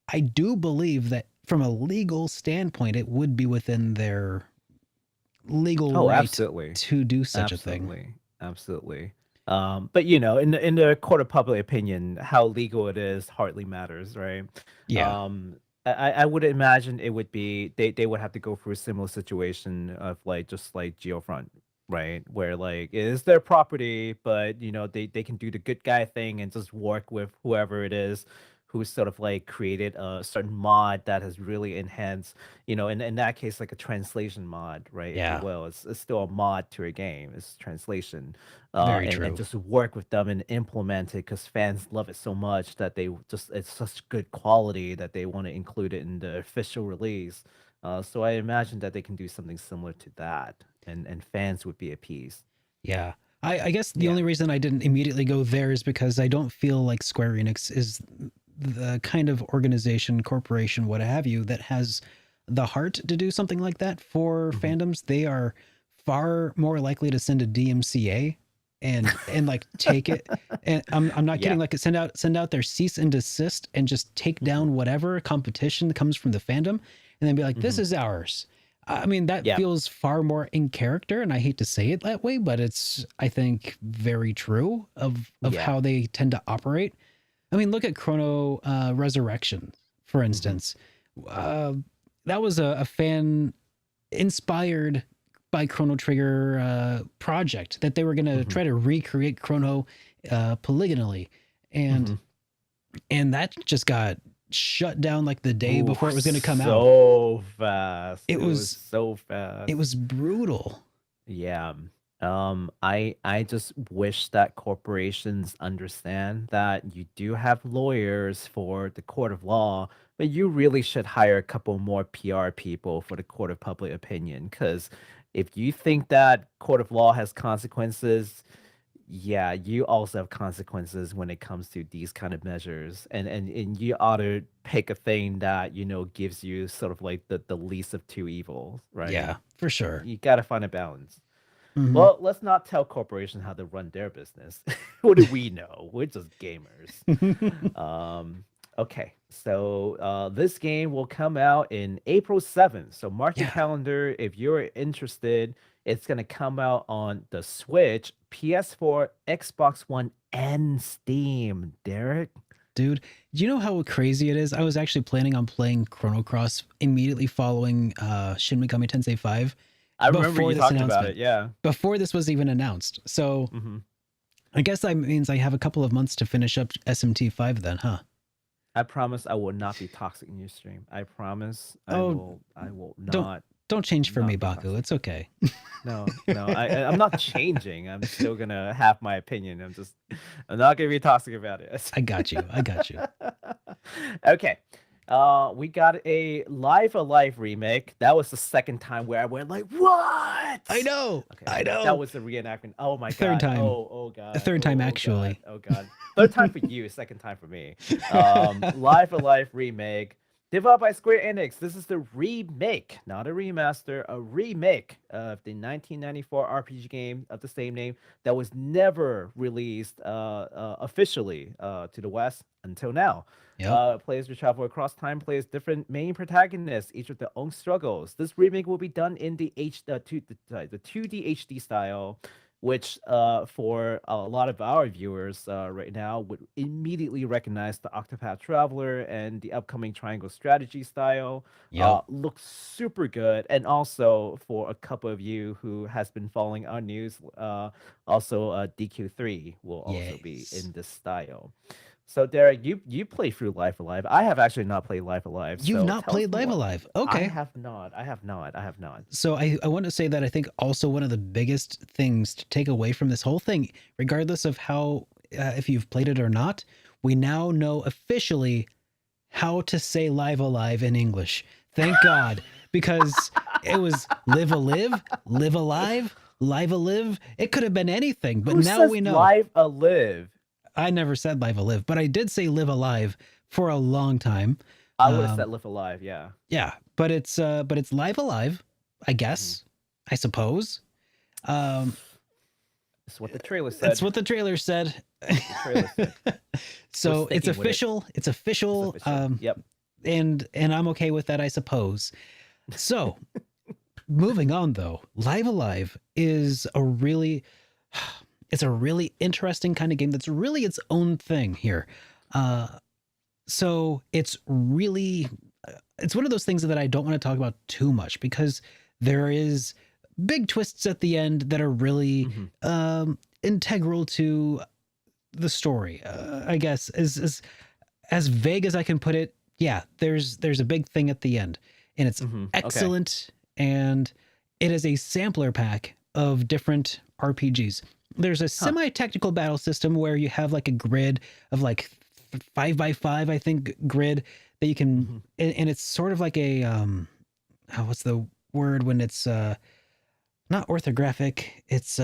I do believe that from a legal standpoint, it would be within their legal Oh, right absolutely. to do such a thing. Absolutely. Absolutely. But in the court of public opinion, how legal it is hardly matters, right? Yeah. I would imagine it would be they would have to go through a similar situation of like just like Geofront, right? Where like it is their property, but they can do the good guy thing and just work with whoever it is who's sort of like created a certain mod that has really enhanced, in that case, like a translation mod, right? If you Yeah. will. It's still a mod to a game, it's translation. Very And true. just work with them and implement it because fans love it so much that it's such good quality that they want to include it in the official release. So I imagine that they can do something similar to that, and fans would be appeased. Yeah. I guess the Yeah. only reason I didn't immediately go there is because I don't feel like Square Enix is the kind of organization, corporation, what have you, that has the heart to do something like that for Mhm. fandoms. They are far more likely to send a DMCA and like take it. And I'm not Yeah. kidding. Like send out their cease and desist and just take Mhm. down whatever competition comes from the fandom, and then be like, this Mhm. is ours. I mean, that Yeah. feels far more in character, and I hate to say it that way, but it's, I think, very true of Yeah. how they tend to operate. I mean, look at Chrono Resurrection, for Mhm. instance. Uh, that was a fan inspired by Chrono Trigger project that they were going to Mhm. try to recreate Chrono polygonally, and Mhm. and that just got shut down like the day Ooh, before it was going to come out. so fast. It It was was so it fast. was brutal. Yeah. I just wish that corporations understand that you do have lawyers for the court of law, but you really should hire a couple more PR people for the court of public opinion. Because if you think that court of law has consequences, yeah, you also have consequences when it comes to these kind of measures. And you ought to pick a thing that, gives you sort of like the least of two evils, right? Yeah, for sure. You got to find a balance. Mhm. Well, let's not tell corporations how to run their business. What do we know? We're just gamers. Um, okay, So this game will come out in April 7th. So mark your Yeah. calendar if you're interested. It's going to come out on the Switch, PS4, Xbox One, and Steam. Derek? Dude, do you know how crazy it is? I was actually planning on playing Chrono Cross immediately following Shin Megami Tensei 5 I remember before you this talking about announcement. it. Yeah. Before this was even announced. So hmm I guess that means I have a couple of months to finish up SMT 5 then, huh? I promise I will not be toxic in your stream. I promise Oh, I will don't not don't change for me, not be Baku. toxic. It's okay. No, no, I'm not changing. I'm still gonna have my opinion. I'm not gonna be toxic about it. I got you. I got you. Okay. We got a Live Alive remake. That was the second time where I went like, what? I know. Okay, I know. that was the reenactment. Oh my Third god. time. Oh god. A third time, Oh, actually. God. Oh god. Third time for you, second time for me. Live Alive remake. Developed by Square Enix. This is the remake, not a remaster, a remake of the 1994 RPG game of the same name that was never released officially to the West until now. Yep. Players will travel across time, plays different main protagonists, each with their own struggles. This remake will be done in the 2D HD style, which for a lot of our viewers right now would immediately recognize the Octopath Traveler and the upcoming Triangle Strategy style. Yep. Looks super good. And also for a couple of you who has been following our news, also DQ3 will also be Yes. in this style. So Derek, you play through Life Alive. I have actually not played Life Alive. You've So not tell us played Live more. Alive. I Okay. have not. I have not. I have not. So I want to say that I think also one of the biggest things to take away from this whole thing, regardless of how, if you've played it or not, we now know officially how to say Live Alive in English. Thank God, because it was live alive, live alive. It could have been anything, but Who now says we know. Live Alive? I never said live alive, but I did say live alive for a long time. I would have said Live Alive. Yeah. Yeah, but it's live alive, I guess. I suppose. That's what the trailer said. That's what the trailer said. The trailer said. So We're it's sticking with it. official. It's official. It's official. Yep. And I'm okay with that, I suppose. So moving on though, Live Alive is it's a really interesting kind of game that's really its own thing here. So it's really it's one of those things that I don't want to talk about too much because there is big twists at the end that are really integral to the story. I guess as vague as I can put it. Yeah, there's a big thing at the end, and it's excellent. And it is a sampler pack of different RPGs. There's a semi-tactical battle system where you have like a grid of like 5x5, I think, grid that you can, and it's sort of like a what's the word when it's not orthographic? It's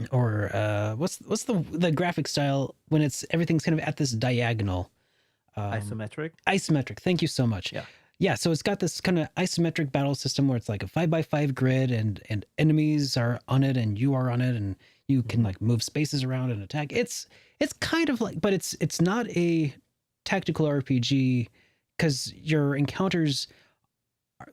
what's the graphic style when it's everything's kind of at this diagonal? Isometric. Isometric. Thank you so much. Yeah, so it's got this kind of isometric battle system where it's like a 5x5 grid and enemies are on it and you are on it and you can like move spaces around and attack. It's kind of like, but it's not a tactical RPG because your encounters,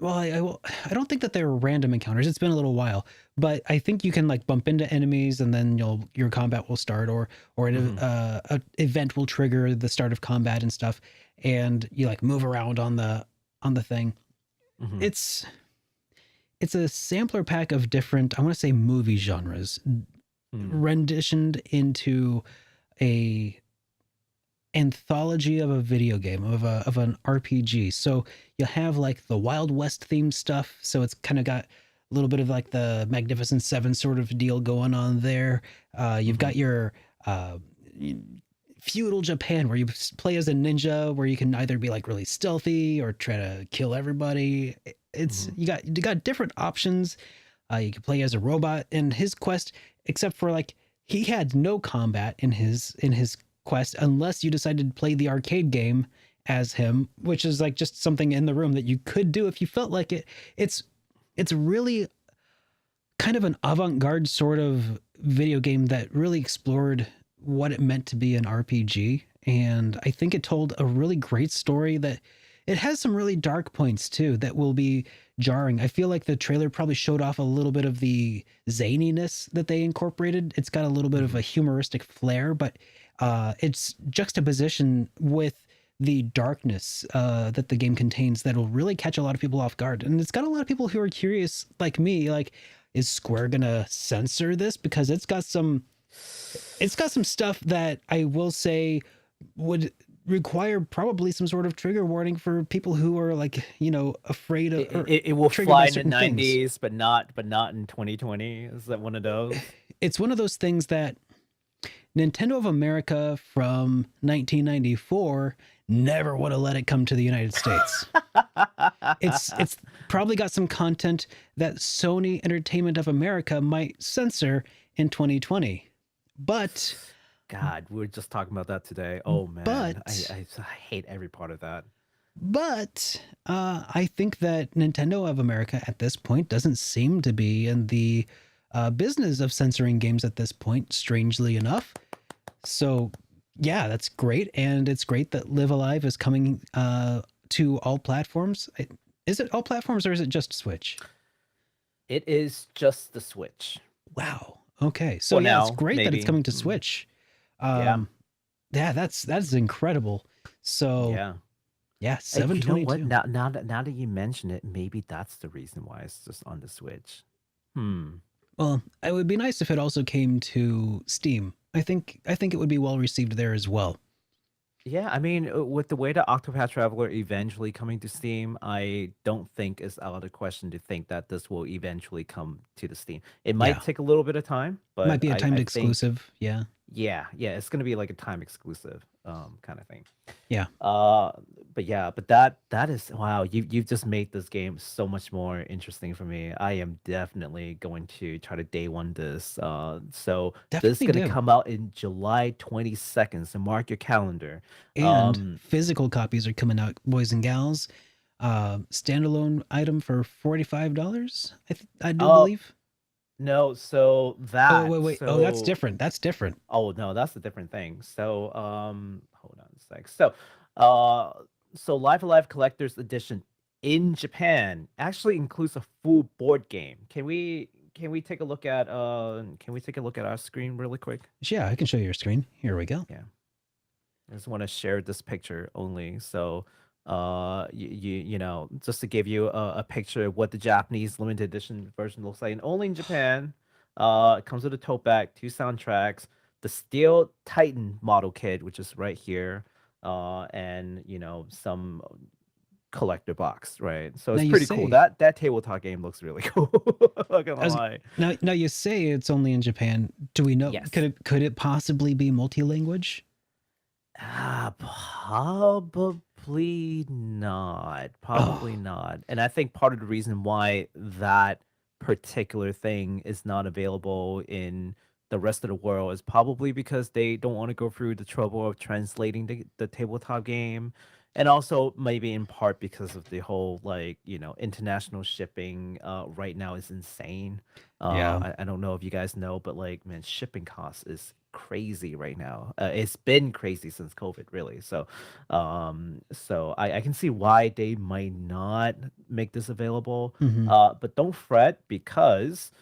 well, I don't think that they're random encounters. It's been a little while, but I think you can like bump into enemies and then your combat will start or an event will trigger the start of combat and stuff. And you like move around on the thing. It's a sampler pack of different, I want to say movie genres renditioned into a anthology of a video game of an RPG. So you'll have like the Wild West themed stuff. So it's kind of got a little bit of like the Magnificent Seven sort of deal going on there. You've got your feudal Japan where you play as a ninja where you can either be like really stealthy or try to kill everybody. It's you got different options. You can play as a robot, and his quest, except for like he had no combat in his quest unless you decided to play the arcade game as him, which is like just something in the room that you could do if you felt like it. It's really kind of an avant-garde sort of video game that really explored what it meant to be an RPG and I think it told a really great story that it has some really dark points too that will be jarring. I feel like the trailer probably showed off a little bit of the zaniness that they incorporated. It's got a little bit of a humoristic flair, but it's juxtaposition with the darkness that the game contains that will really catch a lot of people off guard. And it's got a lot of people who are curious, like me, like, is Square gonna censor this? Because it's got some stuff that I will say would require probably some sort of trigger warning for people who are like, afraid of It will triggered by fly in the certain things. 90s, but not in 2020. Is that one of those? It's one of those things that Nintendo of America from 1994 never would have let it come to the United States. It's probably got some content that Sony Entertainment of America might censor in 2020. But God, we were just talking about that today. Oh man, But- I hate every part of that. I think that Nintendo of America at this point doesn't seem to be in the business of censoring games at this point, strangely enough. So, yeah, that's great. And it's great that Live Alive is coming to all platforms. Is it all platforms or is it just Switch? It is just the Switch. Wow. Okay. So, Well, yeah, it's now, great that maybe. it's coming to Switch. Yeah. Yeah, that's incredible. So, Yeah. yeah, Hey, you know 722. what? Now that you mention it, maybe that's the reason why it's just on the Switch. Well, it would be nice if it also came to Steam. I think it would be well received there as well. Yeah, I mean, with the way that Octopath Traveler eventually coming to Steam, I don't think it's out of the question to think that this will eventually come to the Steam. It might Yeah. take a little bit of time, but Might be a I timed think, exclusive. Yeah. yeah, it's gonna be like a time exclusive kind of thing. Yeah. But that is wow, you've just made this game so much more interesting for me. I am definitely going to try to day one this. So this is Definitely gonna do. come out in July 22nd, so mark your calendar. And physical copies are coming out, boys and gals. Standalone item for $45. I do believe. No, so that Oh wait. Oh, that's so different. That's different. Oh no, that's a different thing. So hold on a sec. So Live Alive Collector's Edition in Japan actually includes a full board game. Can we take a look at our screen really quick? Yeah, I can show you your screen. Here we go. Yeah. I just want to share this picture only. So just to give you a picture of what the Japanese limited edition version looks like, and only in Japan. It comes with a tote bag, 2 soundtracks, the Steel Titan model kit, which is right here, and some collector box, right? So Now it's you pretty cool. say- That tabletop game looks really cool. Not gonna lie. Now you say it's only in Japan. Do we know? Yes. Could it possibly be multi-language? Probably not. Probably not. And I think part of the reason why that particular thing is not available in the rest of the world is probably because they don't want to go through the trouble of translating the tabletop game. And also maybe in part because of the whole international shipping right now is insane. Yeah. I don't know if you guys know, but man, shipping costs is crazy right now. It's been crazy since COVID, really. So I can see why they might not make this available. Mhm. But don't fret, because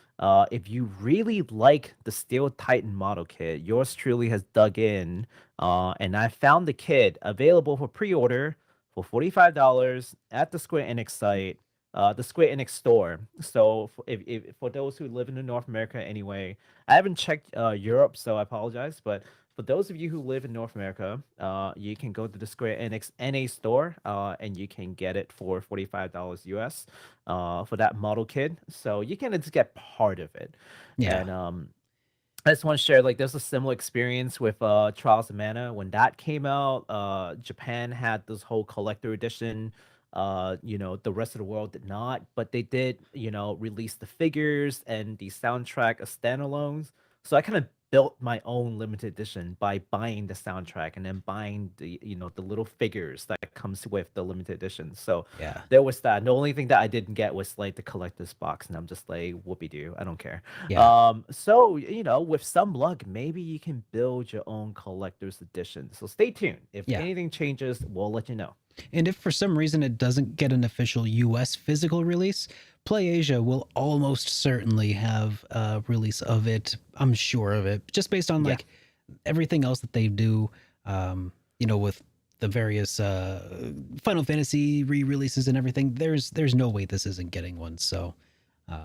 if you really like the Steel Titan model kit, yours truly has dug in, and I found the kit available for pre-order for $45 at the Square Enix site, the Square Enix store. So if for those who live in North America anyway, I haven't checked Europe, so I apologize. But for those of you who live in North America, you can go to the Square Enix NA store, and you can get it for $45 US for that model kit. So you can just get part of it. Yeah. And I just want to share, there's a similar experience with Trials of Mana. When that came out, Japan had this whole collector edition. The rest of the world did not, but they did, release the figures and the soundtrack as standalones. So I kind of built my own limited edition by buying the soundtrack and then buying the little figures that comes with the limited edition. So Yeah. there was that. The only thing that I didn't get was like the collector's box, and I'm just like, whoopee doo, I don't care. Yeah. So with some luck, maybe you can build your own collector's edition. So stay tuned. If Yeah. anything changes, we'll let you know. And if for some reason it doesn't get an official US physical release, PlayAsia will almost certainly have a release of it. I'm sure of it, just based on like everything else that they do, with the various Final Fantasy re-releases and everything. There's no way this isn't getting one. So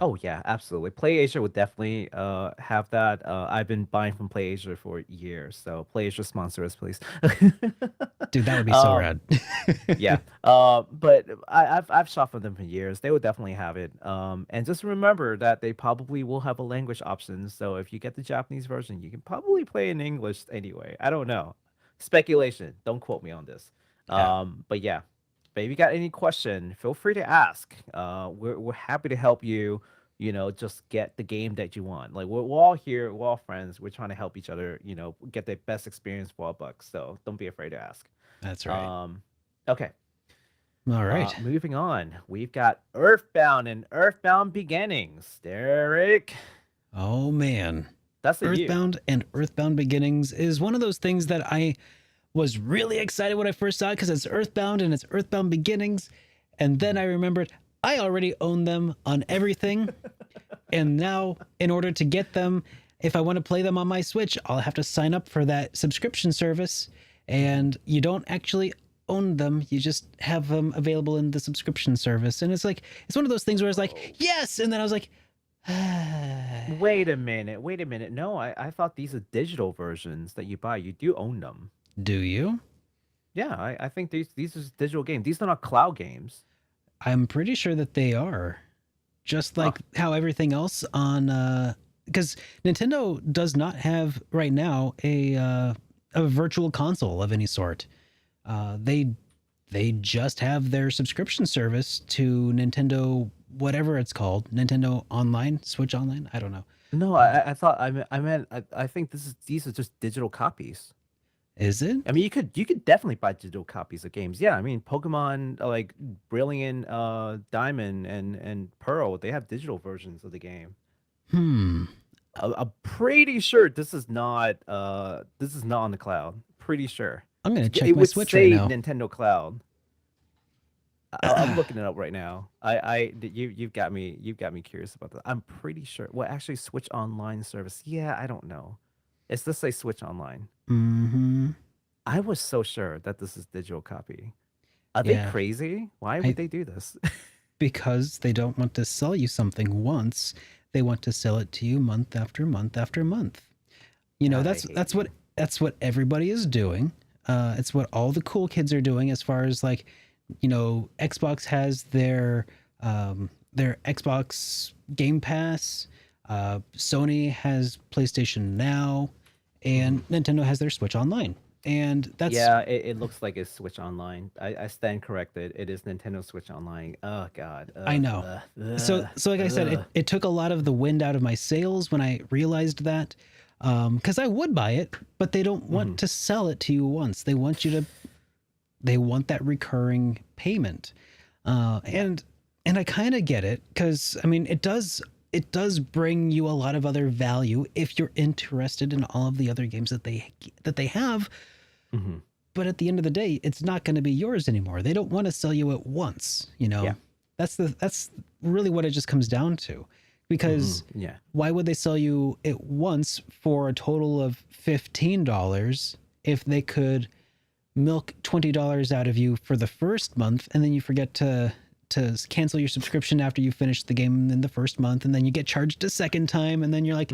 Oh yeah, absolutely. PlayAsia would definitely have that. I've been buying from PlayAsia for years, so PlayAsia sponsor us, please. dude, that would be so Um, rad. yeah. But I've shopped for them for years. They would definitely have it. And just remember that they probably will have a language option. So if you get the Japanese version, you can probably play in English anyway. I don't know. Speculation. Don't quote me on this. Yeah. But yeah. But if you got any question, feel free to ask. We're happy to help you. Just get the game that you want. Like we're all here. We're all friends. We're trying to help each other. Get the best experience for our bucks. So don't be afraid to ask. That's right. Okay. All right. Moving on. We've got EarthBound and EarthBound Beginnings. Derek, Oh man. that's a you. Earthbound and Earthbound Beginnings is one of those things that I was really excited when I first saw it because it's Earthbound and it's Earthbound Beginnings. And then I remembered I already own them on everything. And now, in order to get them, if I want to play them on my Switch, I'll have to sign up for that subscription service. And you don't actually own them, you just have them available in the subscription service. And it's one of those things where it's like, yes! And then I was like, Wait a minute. No, I thought these are digital versions that you buy. You do own them. do you? Yeah, I think these are digital games. These are not cloud games. I'm pretty sure that they are. Just like how everything else on because Nintendo does not have right now a virtual console of any sort. They just have their subscription service to Nintendo, whatever it's called, Nintendo Online, Switch Online. I don't know. No, I thought I meant I think these are just digital copies. Is it? I mean, you could definitely buy digital copies of games. Yeah, I mean, Pokemon like Brilliant Diamond and Pearl, they have digital versions of the game. I'm pretty sure this is not on the cloud. Pretty sure. I'm gonna check It my would Switch say right now. Nintendo Cloud. I'm looking it up right now. You've got me curious about that. I'm pretty sure. Well, actually, Switch Online service. Yeah, I don't know. It's just say Switch Online. Mm-hmm. I was so sure that this is digital copy. Are they Yeah. crazy? Why would they do this? Because they don't want to sell you something once. They want to sell it to you month after month after month. God, I hate That's what everybody is doing. It's what all the cool kids are doing as far as like, Xbox has their Xbox Game Pass. Sony has PlayStation Now, and Nintendo has their Switch Online. And that's it looks like it's Switch Online. I stand corrected. It is Nintendo Switch Online. Oh God. I know. So like I said, it took a lot of the wind out of my sails when I realized that, because I would buy it, but they don't want to sell it to you once. They want that recurring payment, and I kind of get it, because I mean it does bring you a lot of other value if you're interested in all of the other games that they have. But at the end of the day, it's not going to be yours anymore. They don't want to sell you it once, Yeah. That's really what it just comes down to. Because why would they sell you it once for a total of $15 if they could milk $20 out of you for the first month, and then you forget to cancel your subscription after you finish the game in the first month, and then you get charged a second time, and then you're like,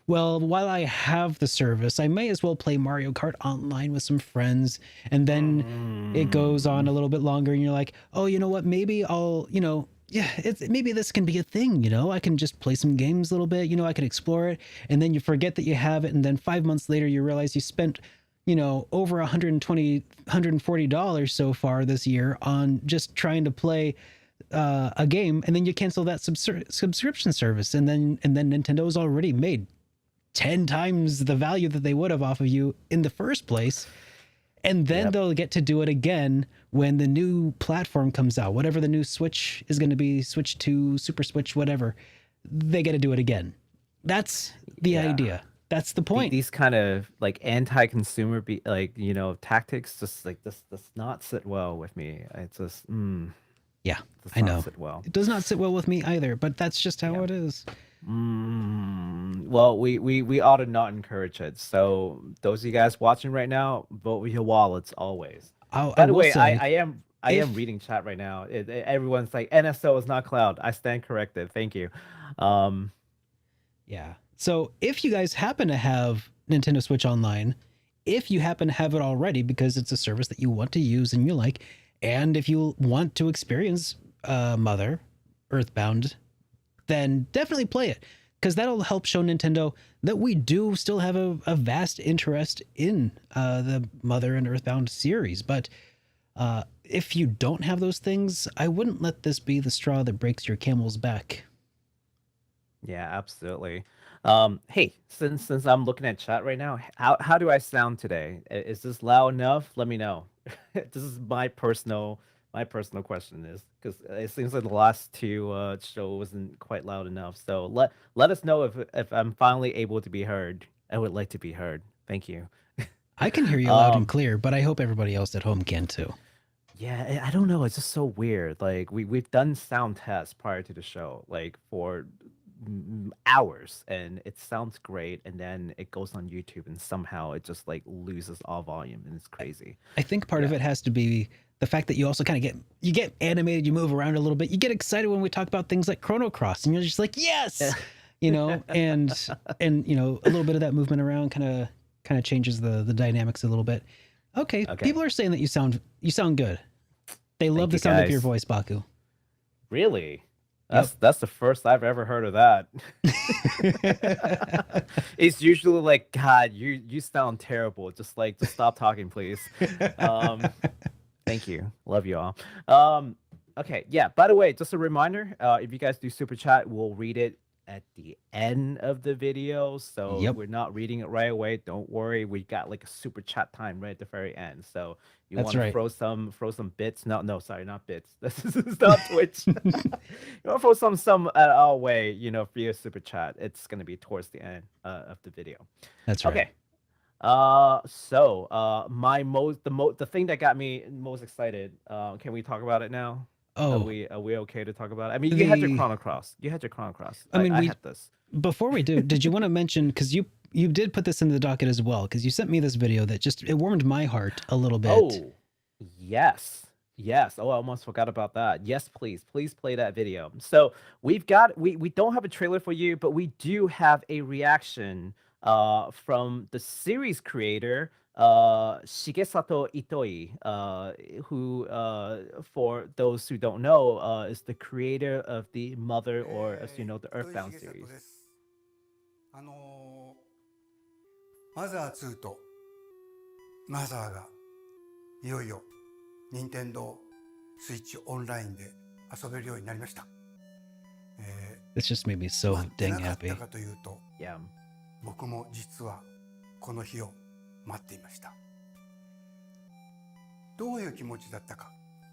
well, while I have the service, I may as well play Mario Kart Online with some friends, and then it goes on a little bit longer, and you're like, oh, you know what, maybe I'll, maybe this can be a thing, I can just play some games a little bit, I can explore it, and then you forget that you have it, and then 5 months later you realize you spent over $140 so far this year on just trying to play a game, and then you cancel that subscription service, and then Nintendo's already made 10 times the value that they would have off of you in the first place. And then they'll get to do it again when the new platform comes out, whatever the new Switch is going to be, Switch 2, Super Switch, whatever. They get to do it again. That's the idea. That's the point. These kind of like anti-consumer tactics just like this does not sit well with me. It's just Yeah, does I not know. sit well. It does not sit well with me either, but that's just how it is. Well, we ought to not encourage it. So those of you guys watching right now, vote with your wallets always. By the way, I am reading chat right now. Everyone's like, NSO is not cloud. I stand corrected. Thank you. Yeah. So if you guys happen to have Nintendo Switch Online, if you happen to have it already because it's a service that you want to use and you like, and if you want to experience Mother, EarthBound, then definitely play it, because that'll help show Nintendo that we do still have a vast interest in the Mother and EarthBound series. But if you don't have those things, I wouldn't let this be the straw that breaks your camel's back. Yeah, absolutely. Hey, since I'm looking at chat right now, how do I sound today? Is this loud enough? Let me know. This is my personal question is because it seems like the last two show wasn't quite loud enough. So let us know if I'm finally able to be heard. I would like to be heard. Thank you. I can hear you loud and clear, but I hope everybody else at home can too. Yeah, I don't know. It's just so weird. Like we've done sound tests prior to the show, like for hours, and it sounds great, and then it goes on YouTube, and somehow it just like loses all volume, and it's crazy. I think part of it has to be the fact that you also kind of get animated, you move around a little bit, you get excited when we talk about things like Chrono Cross, and you're just like, yes, you know, and you know, a little bit of that movement around kind of changes the dynamics a little bit. Okay, people are saying that you sound good. They love the sound of your voice, Baku. Really? That's the first I've ever heard of that. It's usually like, God, you sound terrible. Just stop talking, please. Thank you. Love you all. Okay, yeah. By the way, just a reminder, if you guys do super chat, we'll read it at the end of the video. So we're not reading it right away. Don't worry. We got like a super chat time right at the very end. So you want to throw some bits? No, sorry, not bits. This is not Twitch. You want to throw some at our way, you know, via super chat. It's gonna be towards the end of the video. That's right. Okay. So the thing that got me most excited, can we talk about it now? Oh, are we okay to talk about it? I mean, you had your Chrono Cross. I mean, I had this. Before we do, did you want to mention, because you did put this in the docket as well, because you sent me this video that it warmed my heart a little bit. Oh, yes. Oh, I almost forgot about that. Yes, please play that video. So we don't have a trailer for you, but we do have a reaction from the series creator, Shigesato Itoi, who, for those who don't know, is the creator of the Mother, or as you know, the EarthBound series. マザー2とマザーがいよいよ任天堂スイッチオンラインで遊べるようになりました。This just made me so dang happy. かというと、僕も実はこの日を待っていました。どういう気持ちだったか、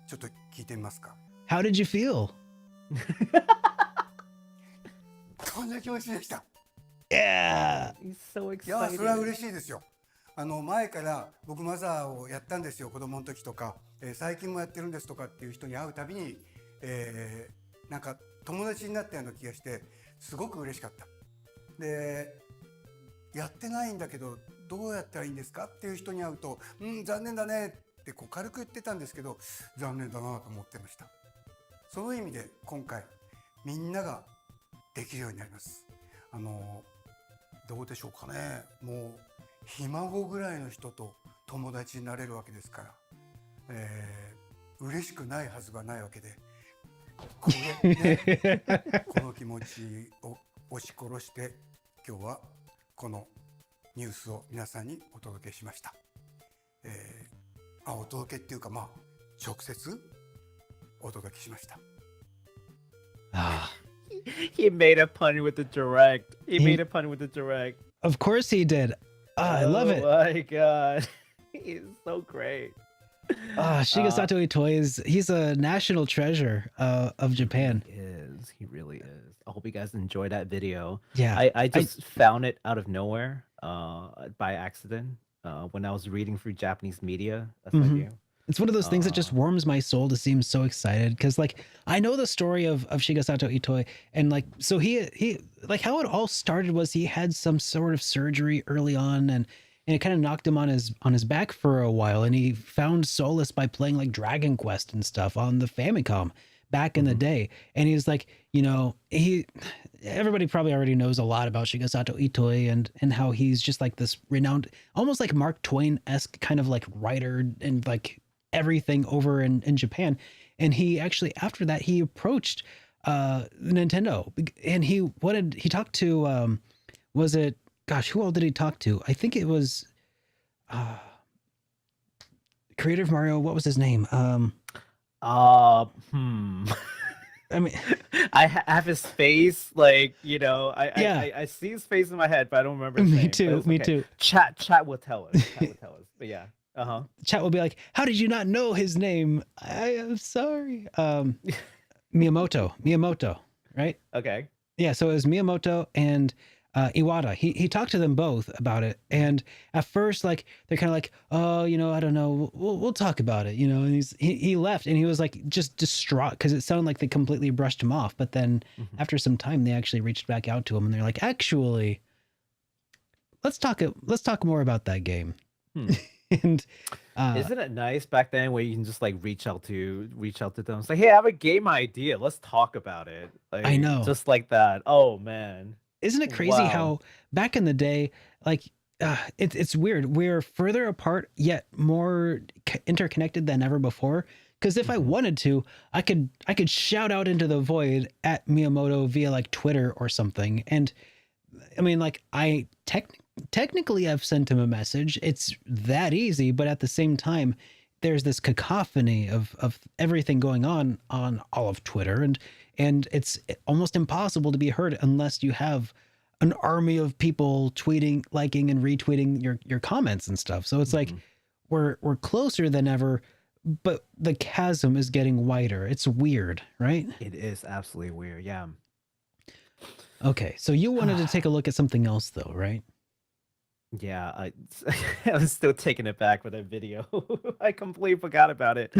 ちょっと聞いてみますか。How did you feel? こんな気持ちでした。Yeah. He's so excited. いや、それは嬉しいですよ。前から僕マザーをやったんですよ、子供の時とか、最近もやってるんですとかっていう人に会うたびに、なんか友達になったような気がしてすごく嬉しかった。で、やってないんだけどどうやったらいいんですかっていう人に会うと、残念だねってこう軽く言ってたんですけど、残念だなと思ってました。その意味で今回みんなができるようになります。どうでしょうかね。もうひ孫ぐらいの人と友達になれるわけですから、嬉しくないはずがないわけで、これね、この気持ちを押し殺して今日はこのニュースを皆さんにお届けしました。お届けっていうか、直接お届けしました。He made a pun with the direct. He made a pun with the direct. Of course he did. I love it. Oh my god. He's so great. Shigesato Itoi he's a national treasure of Japan. He really is. I hope you guys enjoy that video. Yeah. I just found it out of nowhere by accident when I was reading through Japanese media. That's what I do. It's one of those things that just warms my soul to seem so excited because, like, I know the story of Shigesato Itoi, and like, so he like how it all started was he had some sort of surgery early on, and it kind of knocked him on his back for a while, and he found solace by playing like Dragon Quest and stuff on the Famicom back in the day. And he's like, you know, everybody probably already knows a lot about Shigesato Itoi and how he's just like this renowned, almost like Mark Twain-esque kind of like writer and like everything over in Japan. And he actually, after that, he approached Nintendo, and he talked to was it, gosh, who all did he talk to? I think it was creator of Mario, what was his name? I mean, I have his face, like, you know, I see his face in my head, but I don't remember his name. Me too. Chat will tell us. But yeah. Chat will be like, how did you not know his name? I am sorry. Miyamoto, right? Okay. Yeah, so it was Miyamoto and Iwata. He talked to them both about it, and at first, like, they're kind of like, oh, you know, I don't know, we'll talk about it, you know. And he left, and he was like just distraught because it sounded like they completely brushed him off. But then after some time, they actually reached back out to him, and they're like, actually, let's talk more about that game. And isn't it nice back then where you can just like reach out to them, say, hey, I have a game idea, let's talk about it, like, I know, just like that. Oh man, isn't it crazy how back in the day, like, it's weird, we're further apart yet more interconnected than ever before. Because if I wanted to, I could shout out into the void at Miyamoto via like Twitter or something, and I mean, like, I technically I've sent him a message. It's that easy, but at the same time, there's this cacophony of everything going on all of Twitter, and it's almost impossible to be heard unless you have an army of people tweeting, liking, and retweeting your comments and stuff. So it's like we're closer than ever, but the chasm is getting wider. It's weird, right? It is absolutely weird. Yeah. Okay, so you wanted to take a look at something else, though, right? Yeah, I was still taking it back with that video. I completely forgot about it.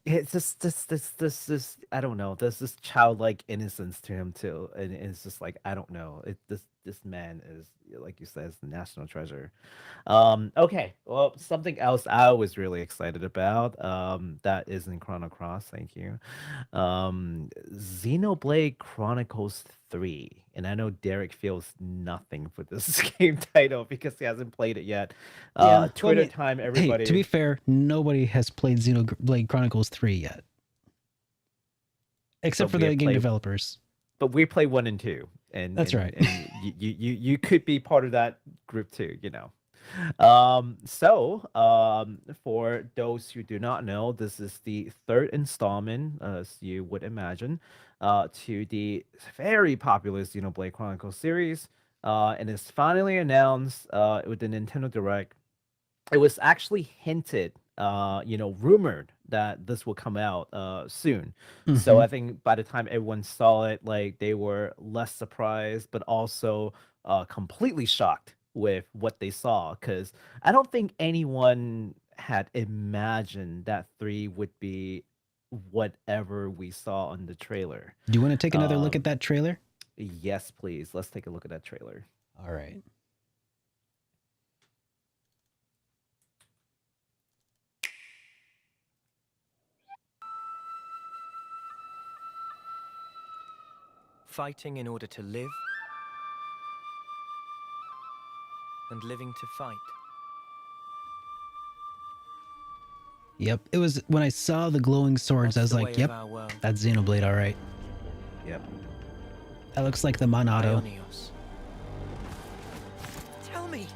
It's just this I don't know. There's this childlike innocence to him too, and it's just like, I don't know. This man is, like you said, is the national treasure. Okay, well, something else I was really excited about. That is in Chrono Cross. Thank you. Xenoblade Chronicles 3. And I know Derek feels nothing for this game title because he hasn't played it yet. Twitter time, everybody. Hey, to be fair, nobody has played Xenoblade Chronicles 3 yet. Except for the game developers. But we play 1 and 2. And that's right. And you could be part of that group too, you know. For those who do not know, this is the third installment, as you would imagine, to the very popular Xenoblade Chronicles series, and it's finally announced with the Nintendo Direct. It was actually hinted, rumored that this will come out soon. So I think by the time everyone saw it, like, they were less surprised, but also completely shocked with what they saw, because I don't think anyone had imagined that 3 would be whatever we saw on the trailer. Do you want to take another look at that trailer? Yes, please. Let's take a look at that trailer. All right. Fighting in order to live, and living to fight. Yep, it was when I saw the glowing swords, That's I was like, yep, that's Xenoblade, all right. Yep. That looks like the Monado. Tell me,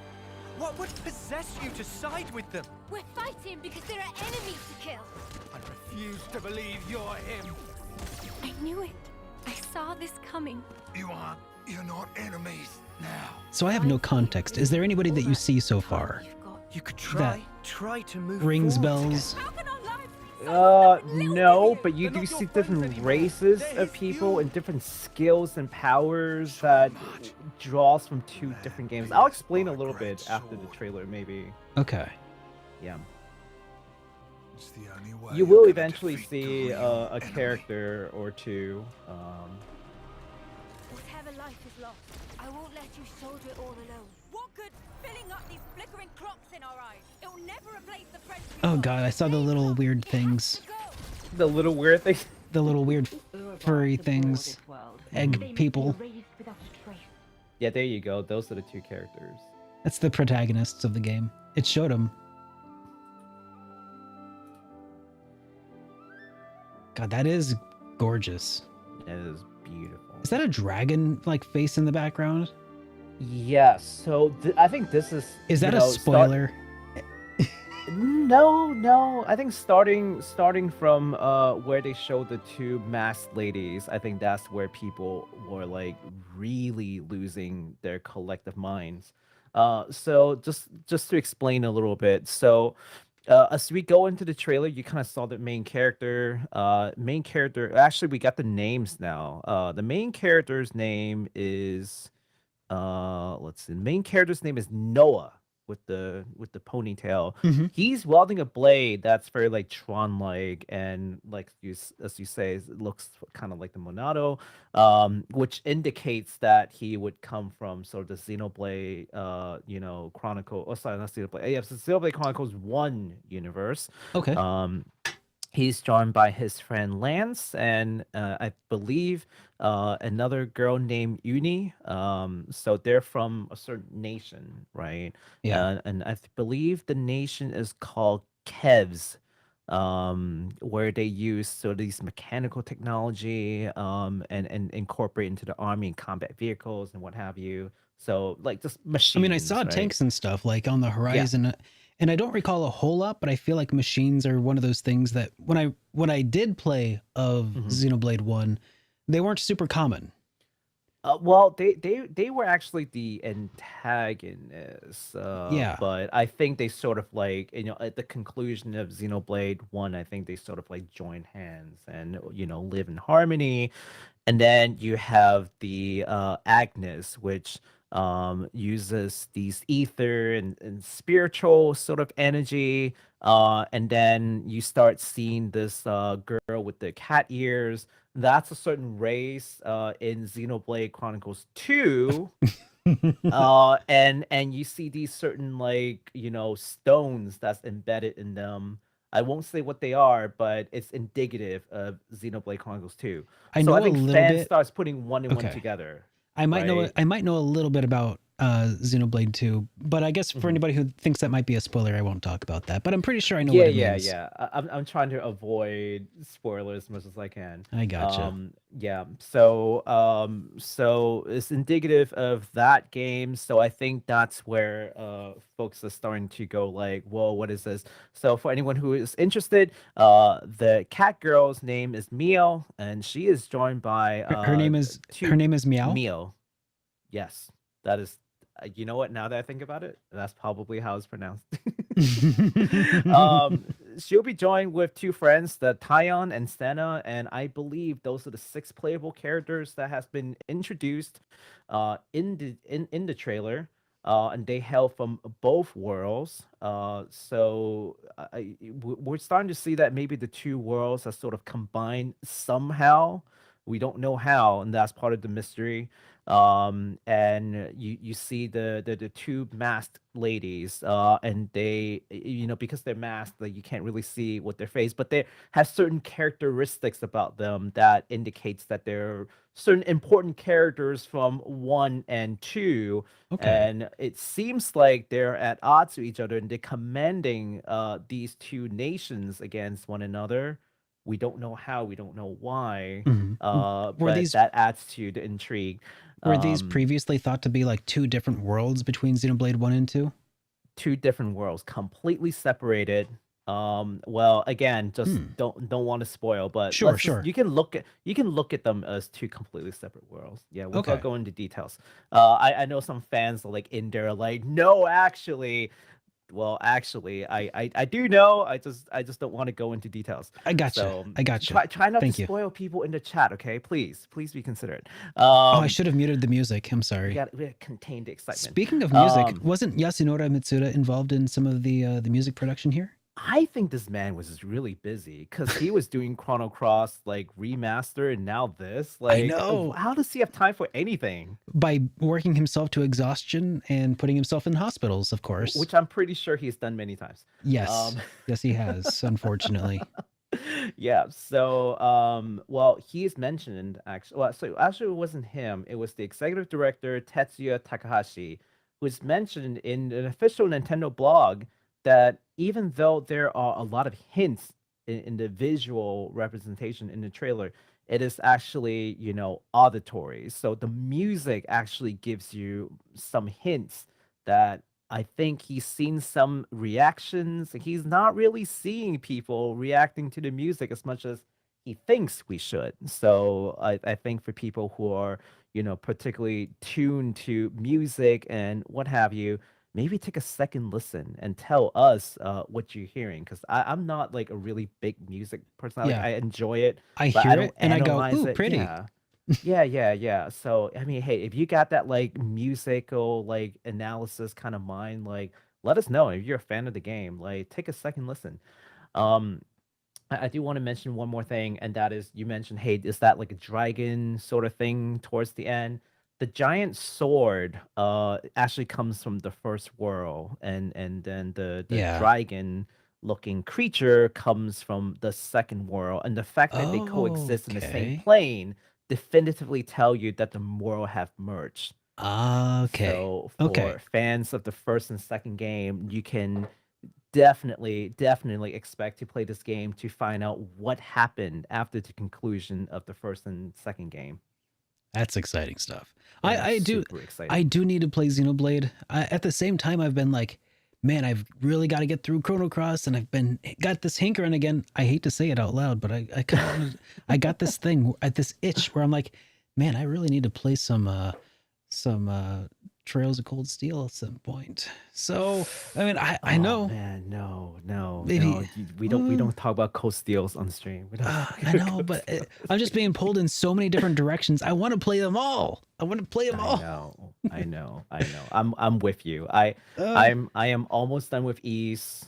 what would possess you to side with them? We're fighting because there are enemies to kill. I refuse to believe you're him. I knew it. I saw this coming. You aren't You're not enemies now. So I have no context. Is there anybody that you see so far You could that try to move rings forward bells? How can our lives be so different, little No, to but you They're do not your see friends different anymore. races They're of people you. and different skills and powers that draws from two different games. I'll explain a little bit after the trailer, maybe. Okay. Yeah. It's the only way You you're will gonna eventually defeat the see real a enemy. character or two. Whatever life is lost, I won't let you shoulder it all alone. What good filling up these flickering clocks in our eyes? It'll never replace the friends we Oh lost. god, I saw the little weird things. The little weird thing. The little weird furry things. Egg people. Yeah, there you go. Those are the two characters. That's the protagonists of the game. It showed them. God, that is gorgeous. It is beautiful. Is that a dragon like face in the background? Yes. So I think this is. Is that you a know, spoiler? No. I think starting from where they showed the two masked ladies, I think that's where people were like really losing their collective minds. So just to explain a little bit. So as we go into the trailer, you kind of saw the main character. Actually, we got the names now. The main character's name is let's see. The main character's name is Noah with the ponytail. Mhm. He's wielding a blade that's very like Tron like, and like as you say, it looks kind of like the Monado, which indicates that he would come from sort of the Xenoblade Chronicle, oh sorry, not Xenoblade, yeah, Xenoblade Chronicles 1 universe. Okay. He's joined by his friend Lance and I believe another girl named Uni. So they're from a certain nation, right? Yeah. And I believe the nation is called Kevs, where they use sort of these mechanical technology and incorporate into the army and combat vehicles and what have you. So like just machines. I mean, I saw right? tanks and stuff like on the horizon, and I don't recall a whole lot, but I feel like machines are one of those things that when I did play of Mhm. Xenoblade 1, they weren't super common. Well, they were actually the antagonists. Yeah. But I think they sort of like, at the conclusion of Xenoblade 1, I think they sort of like join hands and, live in harmony. And then you have the Agnes, which uses these ether and spiritual sort of energy. And then you start seeing this girl with the cat ears. That's a certain race in Xenoblade Chronicles 2. And you see these certain like stones that's embedded in them. I won't say what they are, but it's indicative of Xenoblade Chronicles 2. I So know I a think little fans bit. starts putting one and one Okay. together. I might know right? I might know a little bit about Xenoblade 2, but I guess for Mhm. anybody who thinks that might be a spoiler, I won't talk about that. But I'm pretty sure I know what it means. Yeah. I'm trying to avoid spoilers as much as I can. I gotcha. Yeah. So it's indicative of that game. So I think that's where folks are starting to go like, whoa, what is this? So for anyone who is interested, the cat girl's name is Mio, and she is joined by Her name is Meow. Mio. Yes, that is. You know what? Now that I think about it, that's probably how it's pronounced. She'll be joined with two friends, the Tyon and Senna, and I believe those are the 6 playable characters that has been introduced in the trailer. And they hail from both worlds. So we're starting to see that maybe the two worlds are sort of combined somehow. We don't know how, and that's part of the mystery. And you see the two masked ladies, and they, because they're masked, like you can't really see what their face, but they have certain characteristics about them that indicates that they're certain important characters from 1 and 2. Okay. And it seems like they're at odds to each other, and they're commanding these two nations against one another. We don't know how, we don't know why, Mhm. but that adds to the intrigue. Were these previously thought to be like two different worlds between Xenoblade 1 and 2? 2 different worlds, completely separated. Well, again, just don't want to spoil, but Sure, let's just sure. you can look at them as two completely separate worlds. Yeah, without Okay. going into details. I know some fans are like in there like, no, actually, well, actually, I do know. I just don't want to go into details. I gotcha. So I gotcha. try not to Thank you. spoil people in the chat, okay? Please be considerate. Oh, I should have muted the music. I'm sorry. We got to contain the excitement. Speaking of music, wasn't Yasunori Mitsuda involved in some of the music production here? I think this man was just really busy because he was doing Chrono Cross like remaster and now this. Like, know. how does he have time for anything? By working himself to exhaustion and putting himself in hospitals, of course. Which I'm pretty sure he's done many times. Yes. Yes, he has, unfortunately. Yeah. So, well, he's mentioned actually. Well, so actually, it wasn't him. It was the executive director Tetsuya Takahashi, who's mentioned in an official Nintendo blog that even though there are a lot of hints in the visual representation in the trailer, it is actually, auditory. So the music actually gives you some hints that I think he's seen some reactions. He's not really seeing people reacting to the music as much as he thinks we should. So I think for people who are, particularly tuned to music and what have you, maybe take a second listen and tell us what you're hearing. Because I'm not like a really big music person. Like, Yeah. I enjoy it. I but hear don't it and I go, analyze ooh, it. pretty. Yeah. So I mean, hey, if you got that like musical like analysis kind of mind, like let us know if you're a fan of the game. Like take a second listen. Um, I do want to mention one more thing, and that is you mentioned, hey, is that like a dragon sort of thing towards the end? The giant sword actually comes from the first world, and then the Yeah. dragon looking creature comes from the second world, and the fact that they coexist in the same Okay. plane definitively tell you that the world have merged. Okay. So Okay. for fans of the first and second game, you can definitely expect to play this game to find out what happened after the conclusion of the first and second game. That's exciting stuff. Yeah, I do super exciting. I do need to play Xenoblade. At the same time, I've been like, man, I've really got to get through Chrono Cross, and I've got this hankering again. I hate to say it out loud, but I kind of I got this thing at this itch where I'm like, man, I really need to play some Trails of Cold Steel at some point. So I mean, I know. Man, no. Maybe- We don't talk about Cold Steels on stream. We don't I know, but I'm just being pulled in so many different directions. I want to play them all. I want to play them all. I know. I'm with you. I am almost done with East.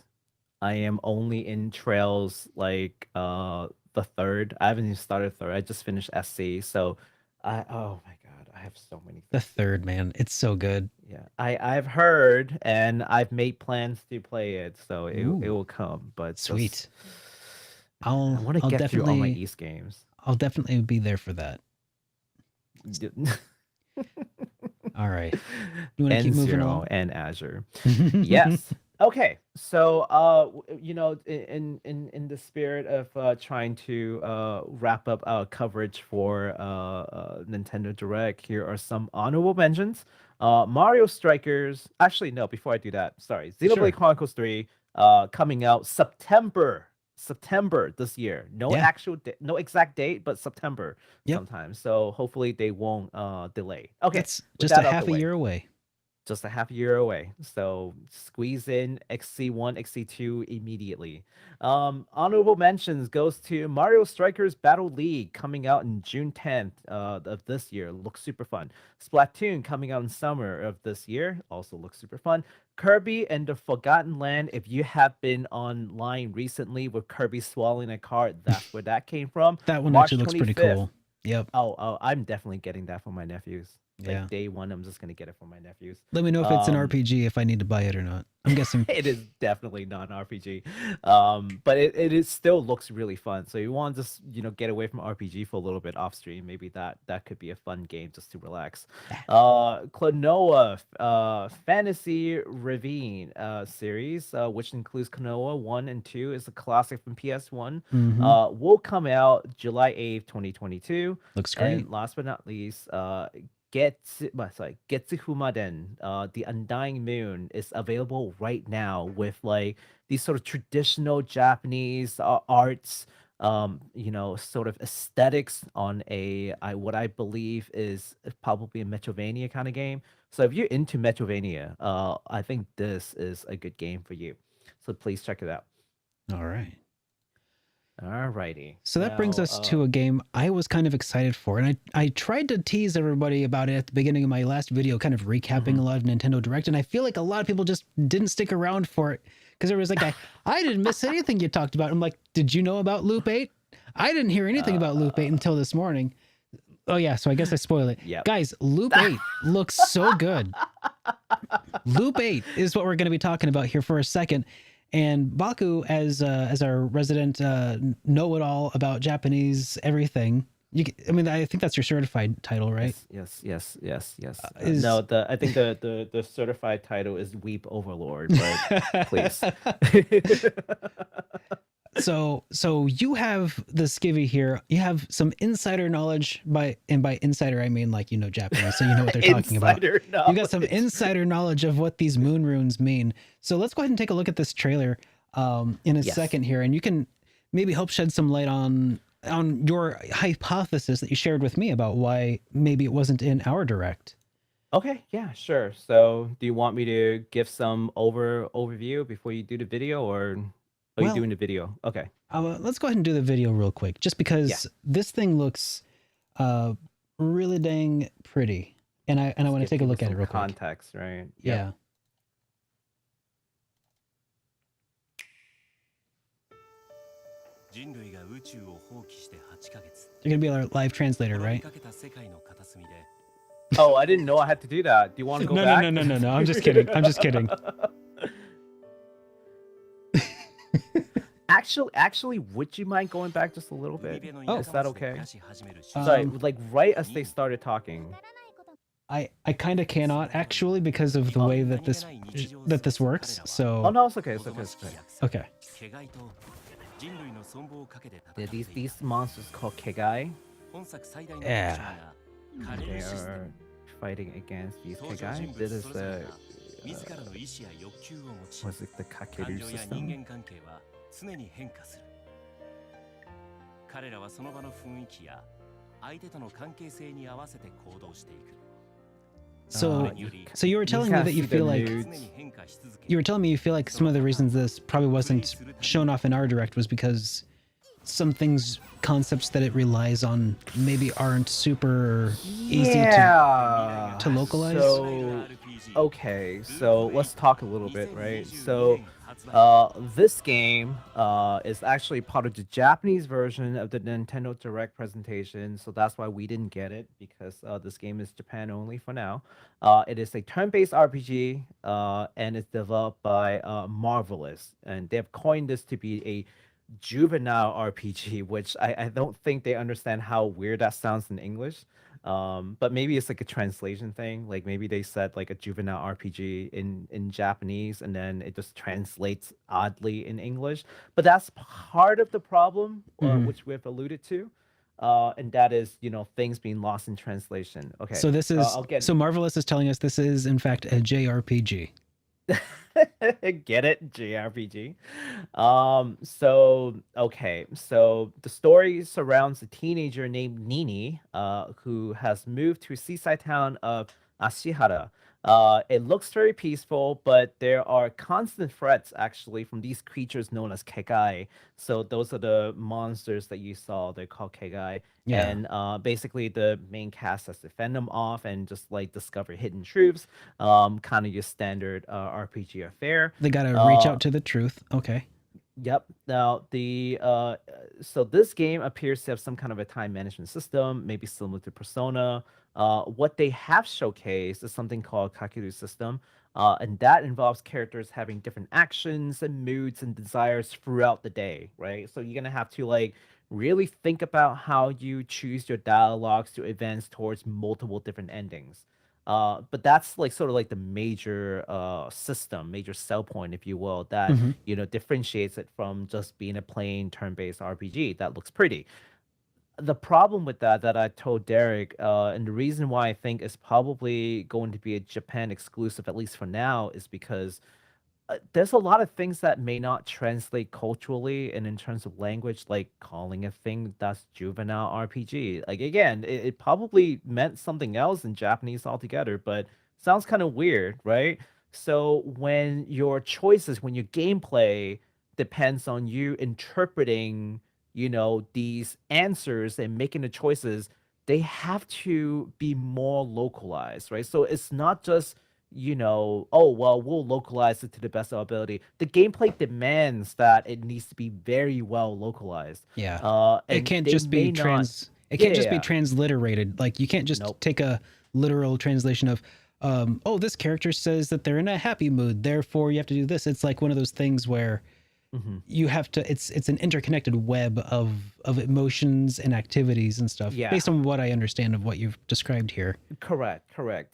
I am only in Trails like the third. I haven't even started third. I just finished SC. So oh my god, I have so many The things. third, man, it's so good. Yeah. I've heard and I've made plans to play it, so it Ooh. will come. But Sweet. I want to I'll get through all my definitely- East games. I'll definitely be there for that. All right. You want to keep moving N0 on? and Azure. Yes. Okay. So in the spirit of trying to wrap up our coverage for Nintendo Direct, here are some honorable mentions. Mario Strikers. Actually, no, before I do that, sorry. Xenoblade Sure. Chronicles 3 coming out September this year. No Yeah. no exact date, but September Yep. sometime. So hopefully they won't delay. Okay. That's with just that a out half the a way. year away. Just a half a year away. So squeeze in XC1, XC2 immediately. Honorable mentions goes to Mario Strikers Battle League coming out in June 10th of this year. Looks super fun. Splatoon coming out in summer of this year. Also looks super fun. Kirby and the Forgotten Land. If you have been online recently with Kirby swallowing a card, that's where that came from. That one March actually looks pretty 25th. cool. Yep. Oh, I'm definitely getting that for my nephews. Yeah. Like day one, I'm just gonna get it for my nephews. Let me know if it's an Um, RPG, if I need to buy it or not. I'm guessing. It is definitely not an RPG, but it is still looks really fun. So you want to just get away from RPG for a little bit off stream. Maybe that could be a fun game just to relax. Klonoa Fantasy Ravine series, which includes Klonoa 1 and 2, is a classic from PS1. Will come out July 8th, 2022. Looks great. And last but not least, Getsufumaden, the Undying Moon, is available right now with like these sort of traditional Japanese arts, sort of aesthetics on what I believe is probably a Metrovania kind of game. So if you're into Metrovania, I think this is a good game for you. So please check it out. All right. Alrighty. So that brings Now, us to a game I was kind of excited for. And I tried to tease everybody about it at the beginning of my last video, kind of recapping a lot of Nintendo Direct. And I feel like a lot of people just didn't stick around for it because there was like, I didn't miss anything you talked about. I'm like, did you know about Loop8? I didn't hear anything about Loop8 until this morning. Oh, yeah. So I guess I spoiled it. Yep. Guys, Loop8 looks so good. Loop8 is what we're going to be talking about here for a second. And Baku, as our resident know-it-all about Japanese everything, I think that's your certified title, right? Yes. Is- I think the certified title is Weep Overlord, but please. So you have the skivvy here. You have some insider knowledge and by insider I mean like Japanese, so you know what they're talking about. Insider You got some knowledge. insider knowledge of what these moon runes mean. So let's go ahead and take a look at this trailer in a Yes. second here, and you can maybe help shed some light on your hypothesis that you shared with me about why maybe it wasn't in our direct. Okay, yeah, sure. So, do you want me to give some overview before you do the video, or are you Well- doing the video? Okay. Let's go ahead and do the video real quick, just because this thing looks really dang pretty, and I want to Give take a people look at it some real quick. context, right? Yep. Yeah. You're gonna be our live translator, right? Oh, I didn't know I had to do that. Do you want to go No, back? no. I'm just kidding. I'm just kidding. Actually, would you mind going back just a little bit? Oh. Is that okay? Um, Sorry, like right as they started talking. I kind of cannot actually because of the way that this works. Oh So no, it's okay. It's okay. It's okay. okay. Yeah, these monsters called Kegai. Yeah. They are fighting against these Kegai. This is the was it the Kakeru system? 常に変化する。彼らはその場の雰囲気や相手との関係性に合わせて行動していく。 So Uh, you were telling me gotta that you see the feel like nudes. 常に変化し続け you were telling me you feel like some of the reasons this probably wasn't shown off in our direct was because some things concepts that it relies on maybe aren't super easy to localize. So, okay, so let's talk a little bit, right? So, this game is actually part of the Japanese version of the Nintendo Direct presentation, so that's why we didn't get it, because this game is Japan only for now. It is a turn-based RPG, and it's developed by Marvelous, and they have coined this to be a juvenile RPG, which I don't think they understand how weird that sounds in English. But maybe it's like a translation thing. Like maybe they said like a juvenile RPG in Japanese, and then it just translates oddly in English. But that's part of the problem, which we've alluded to, and that is things being lost in translation. Okay. So this is I'll get so Marvelous is telling us this is in fact a JRPG. Get it? JRPG. So the story surrounds a teenager named Nini, who has moved to a seaside town of Ashihara. It looks very peaceful, but there are constant threats actually from these creatures known as Kegai. So those are the monsters that you saw. They're called Kegai. Yeah. And basically the main cast has to fend them off and just like discover hidden truths. Kind of your standard RPG affair. They got to reach out to the truth. Okay. Yep. Now so this game appears to have some kind of a time management system, maybe similar to Persona. What they have showcased is something called Kakeru system, and that involves characters having different actions and moods and desires throughout the day, right? So you're gonna have to like really think about how you choose your dialogues to advance towards multiple different endings. But that's like sort of like the major major sell point, if you will, that Mhm. differentiates it from just being a plain turn-based RPG that looks pretty. the problem with that I told Derek, and the reason why I think it's probably going to be a Japan exclusive, at least for now, is because there's a lot of things that may not translate culturally and in terms of language, like calling a thing that's juvenile RPG. Like again, it probably meant something else in Japanese altogether, but sounds kind of weird, right? So when your choices, when your gameplay depends on you interpreting, these answers and making the choices, they have to be more localized, right? So it's not just oh, well, we'll localize it to the best of our ability. The gameplay demands that it needs to be very well localized. Yeah. It And can't they just be may not. it can't just be Yeah. transliterated. Like you can't just Nope. take a literal translation of oh, this character says that they're in a happy mood, therefore you have to do this. It's like one of those things where you have to it's an interconnected web of emotions and activities and stuff Yeah. based on what I understand of what you've described here. Correct.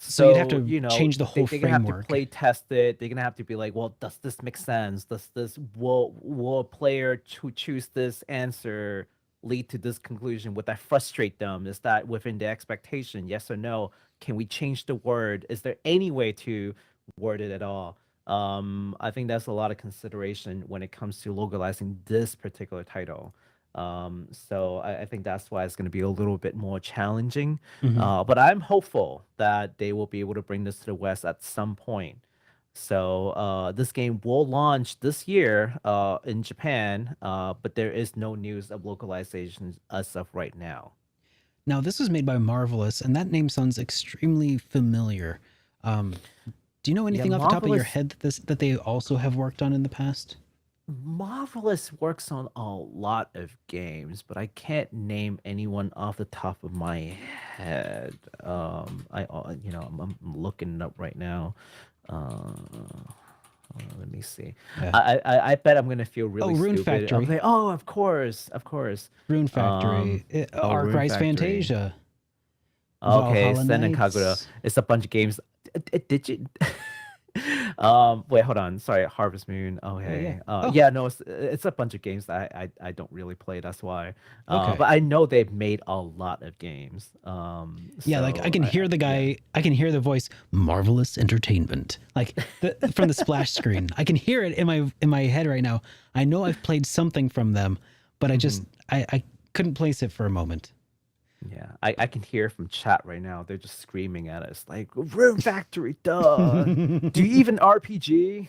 So you'd have to you know, change the whole they're gonna have framework. to play test it. They're gonna have to be like, well, does this make sense? Does this will a player who choose this answer lead to this conclusion? Would that frustrate them? Is that within the expectation? Yes or no? Can we change the word? Is there any way to word it at all? I think that's a lot of consideration when it comes to localizing this particular title. So I think that's why it's going to be a little bit more challenging. But I'm hopeful that they will be able to bring this to the West at some point. So this game will launch this year in Japan, but there is no news of localizations as of right now. Now, this was made by Marvelous, and that name sounds extremely familiar. Do you know anything off the top of your Marvelous- head that they also have worked on in the past? Marvelous works on a lot of games, but I can't name anyone off the top of my head. I'm looking it up right now. Let me see. Yeah. I bet I'm gonna feel really Rune stupid. I'll Factory. say, oh, of course. Rune Factory, Arc Rune Rise Factory. Fantasia. Okay, Valhalla Sen and Kagura. Knights. It's a bunch of games. Did you? Wait, hold on. Sorry, Harvest Moon. Okay. yeah. Oh. Yeah, no, it's a bunch of games that I don't really play. That's why. Okay. But I know they've made a lot of games. Yeah, like I so can hear the guy, I can hear the voice, Marvelous Entertainment, like from the splash screen. I can hear it in my head right now. I know I've played something from them, but I just I couldn't place it for a moment. Yeah, I can hear from chat right now. They're just screaming at us like Rune Factory, duh. Do you even RPG?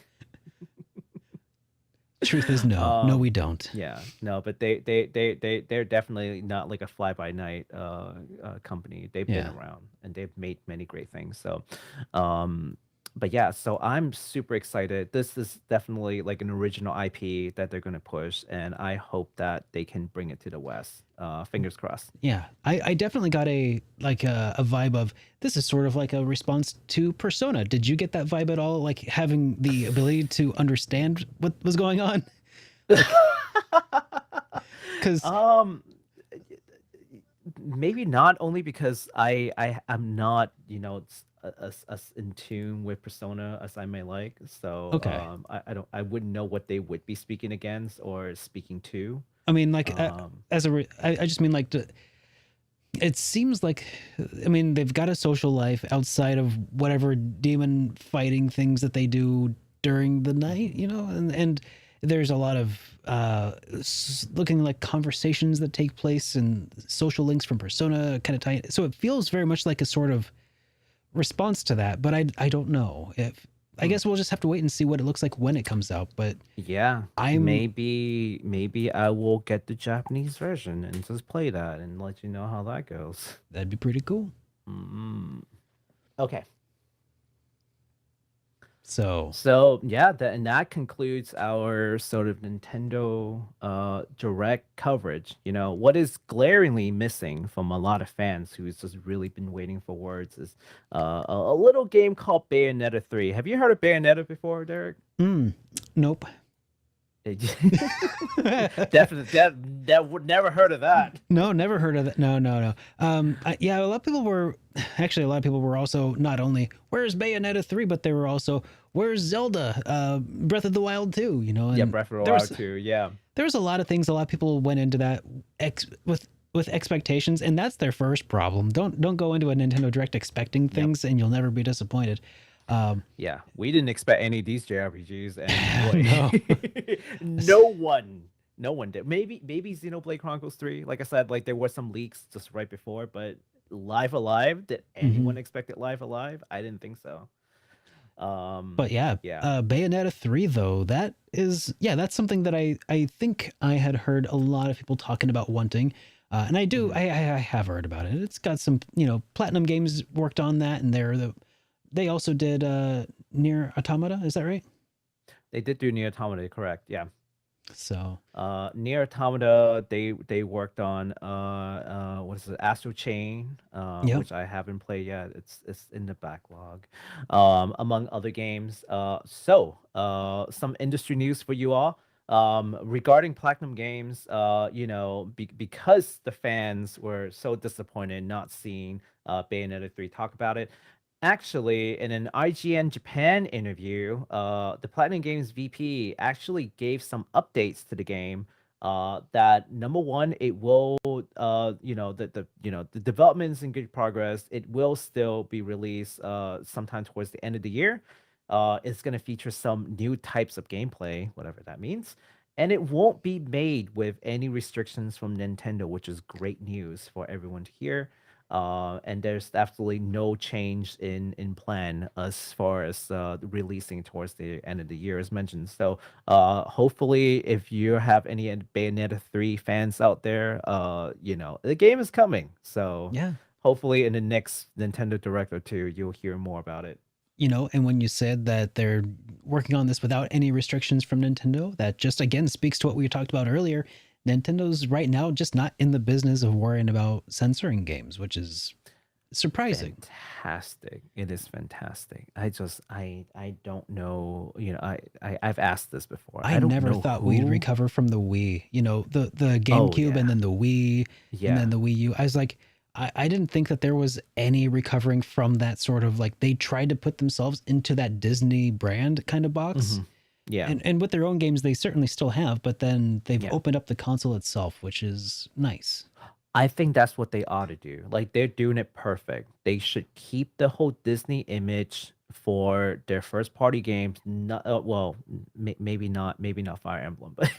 Truth is no, we don't. Yeah, no, but they're definitely not like a fly by night company. They've been Yeah. around and they've made many great things. So, but yeah, so I'm super excited. This is definitely like an original IP that they're gonna push, and I hope that they can bring it to the West. Fingers crossed. Yeah, I definitely got a vibe of this is sort of like a response to Persona. Did you get that vibe at all? Like having the ability to understand what was going on? Because maybe not, only because I'm not as in tune with Persona as I may like. So Okay. I wouldn't know what they would be speaking against or speaking to. I mean, like I just mean like it seems like they've got a social life outside of whatever demon fighting things that they do during the night, and there's a lot of looking like conversations that take place and social links from Persona kind of tie. So it feels very much like a sort of response to that, but I don't know if. I guess we'll just have to wait and see what it looks like when it comes out. But Yeah, maybe I will get the Japanese version and just play that and let you know how that goes. that'd be pretty cool. Okay. So Yeah, that concludes our sort of Nintendo Direct coverage. What is glaringly missing from a lot of fans who's just really been waiting for words is a little game called Bayonetta 3. Have you heard of Bayonetta before, Derek? nope. Definitely, that would never heard of that. No, never heard of that. No. Yeah, a lot of people were also not only where's Bayonetta 3, but they were also where's Zelda, Breath of the Wild 2, Yeah, and Breath of the there was- Wild too. Yeah. There was a lot of things. A lot of people went into that with with expectations, and that's their first problem. Don't go into a Nintendo Direct expecting things, and you'll never be disappointed. Yeah, we didn't expect any of these JRPGs, and No. boy, no one did. Maybe Xenoblade Chronicles 3. Like I said, like there were some leaks just right before, but Live Alive, did anyone expect it Live Alive? I didn't think so. But yeah, Yeah. Bayonetta 3 though, that's something that I think I had heard a lot of people talking about wanting. And I do, I have heard about it. It's got some, Platinum Games worked on that, and they also did Near Automata, is that right? They did do Nier Automata, correct? Yeah. So Near Automata, they worked on what is it, Astral Chain, Yep. which I haven't played yet. It's in the backlog, among other games. Some industry news for you all. Regarding Platinum Games, because the fans were so disappointed not seeing Bayonetta 3 talk about it. Actually, in an IGN Japan interview, the Platinum Games VP actually gave some updates to the game. That number one, it will, the development's in good progress. It will still be released sometime towards the end of the year. It's going to feature some new types of gameplay, whatever that means, and it won't be made with any restrictions from Nintendo, which is great news for everyone to hear. And there's absolutely no change in plan as far as releasing towards the end of the year, as mentioned. So hopefully, if you have any Bayonetta 3 fans out there, the game is coming. So yeah. hopefully, in the next Nintendo Direct or two, you'll hear more about it. And when you said that they're working on this without any restrictions from Nintendo, that just again speaks to what we talked about earlier. Nintendo's right now just not in the business of worrying about censoring games, which is surprising. Fantastic. It is fantastic. I don't know. I've asked this before. I don't never know thought we'd who- recover from the Wii. The GameCube yeah. and then the Wii Yeah. and then the Wii U. I was like, I didn't think that there was any recovering from that sort of like they tried to put themselves into that Disney brand kind of box. Yeah. And with their own games, they certainly still have, but then they've Yeah. opened up the console itself, which is nice. I think that's what they ought to do. Like they're doing it perfect. They should keep the whole Disney image for their first party games. Not maybe not Fire Emblem, but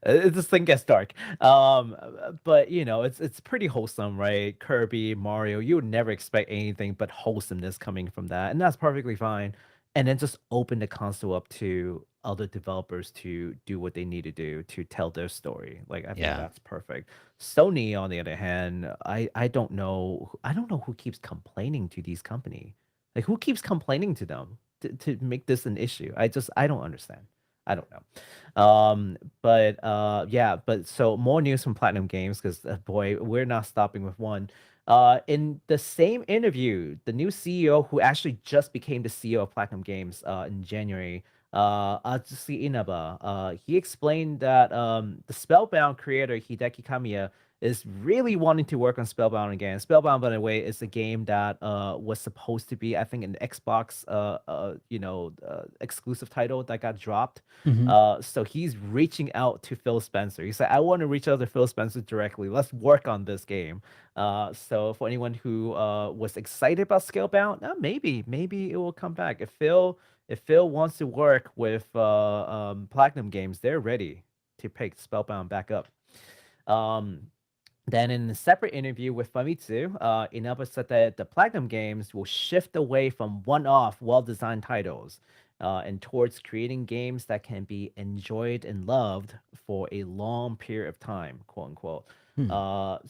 this thing gets dark. But it's pretty wholesome, right? Kirby, Mario, you would never expect anything but wholesomeness coming from that, and that's perfectly fine. And then just open the console up to other developers to do what they need to do to tell their story. Like I think Yeah. that's perfect. Sony, on the other hand, I don't know. I don't know who keeps complaining to these company. Like who keeps complaining to them to make this an issue? I don't understand. I don't know. But so more news from Platinum Games because boy, we're not stopping with one. In the same interview, the new CEO, who actually just became the CEO of Platinum Games in January, Atsushi Inaba, he explained that the Spellbound creator Hideki Kamiya is really wanting to work on Spellbound again. Spellbound, by the way, is a game that was supposed to be, I think, an Xbox, exclusive title that got dropped. So he's reaching out to Phil Spencer. He said, "I want to reach out to Phil Spencer directly. Let's work on this game." So for anyone who was excited about Scalebound, maybe it will come back. If Phil wants to work with Platinum Games, they're ready to pick Spellbound back up. Then in a separate interview with Famitsu, Inaba said that the Platinum Games will shift away from one-off, well-designed titles and towards creating games that can be enjoyed and loved for a long period of time, quote unquote. And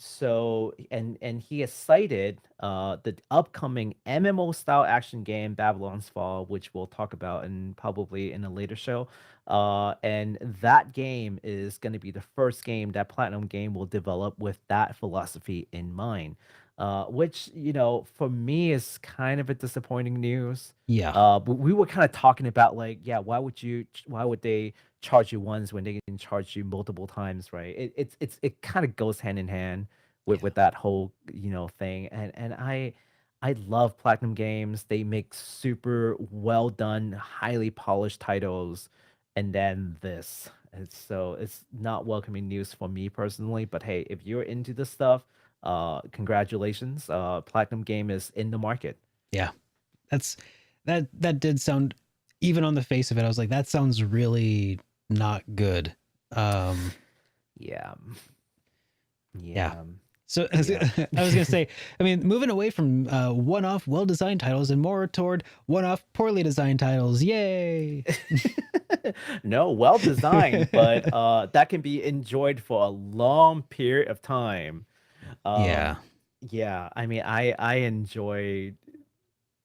he has cited the upcoming MMO style action game Babylon's Fall, which we'll talk about probably in a later show. And that game is going to be the first game that Platinum Game will develop with that philosophy in mind. Which for me is kind of a disappointing news. Yeah. But we were kind of talking about like, yeah, why would they charge you once when they can charge you multiple times, right? It kind of goes hand in hand with that whole thing. And I love Platinum Games. They make super well done, highly polished titles, and then this. It's not welcoming news for me personally. But hey, if you're into this stuff, congratulations. Platinum Game is in the market. Yeah, that did sound, even on the face of it, I was like, that sounds really not good. Yeah. Yeah. So I was Yeah. gonna say, I mean, moving away from one-off well-designed titles and more toward one-off poorly designed titles. Yay! No, well designed, but that can be enjoyed for a long period of time. Yeah. Yeah, I mean, I enjoyed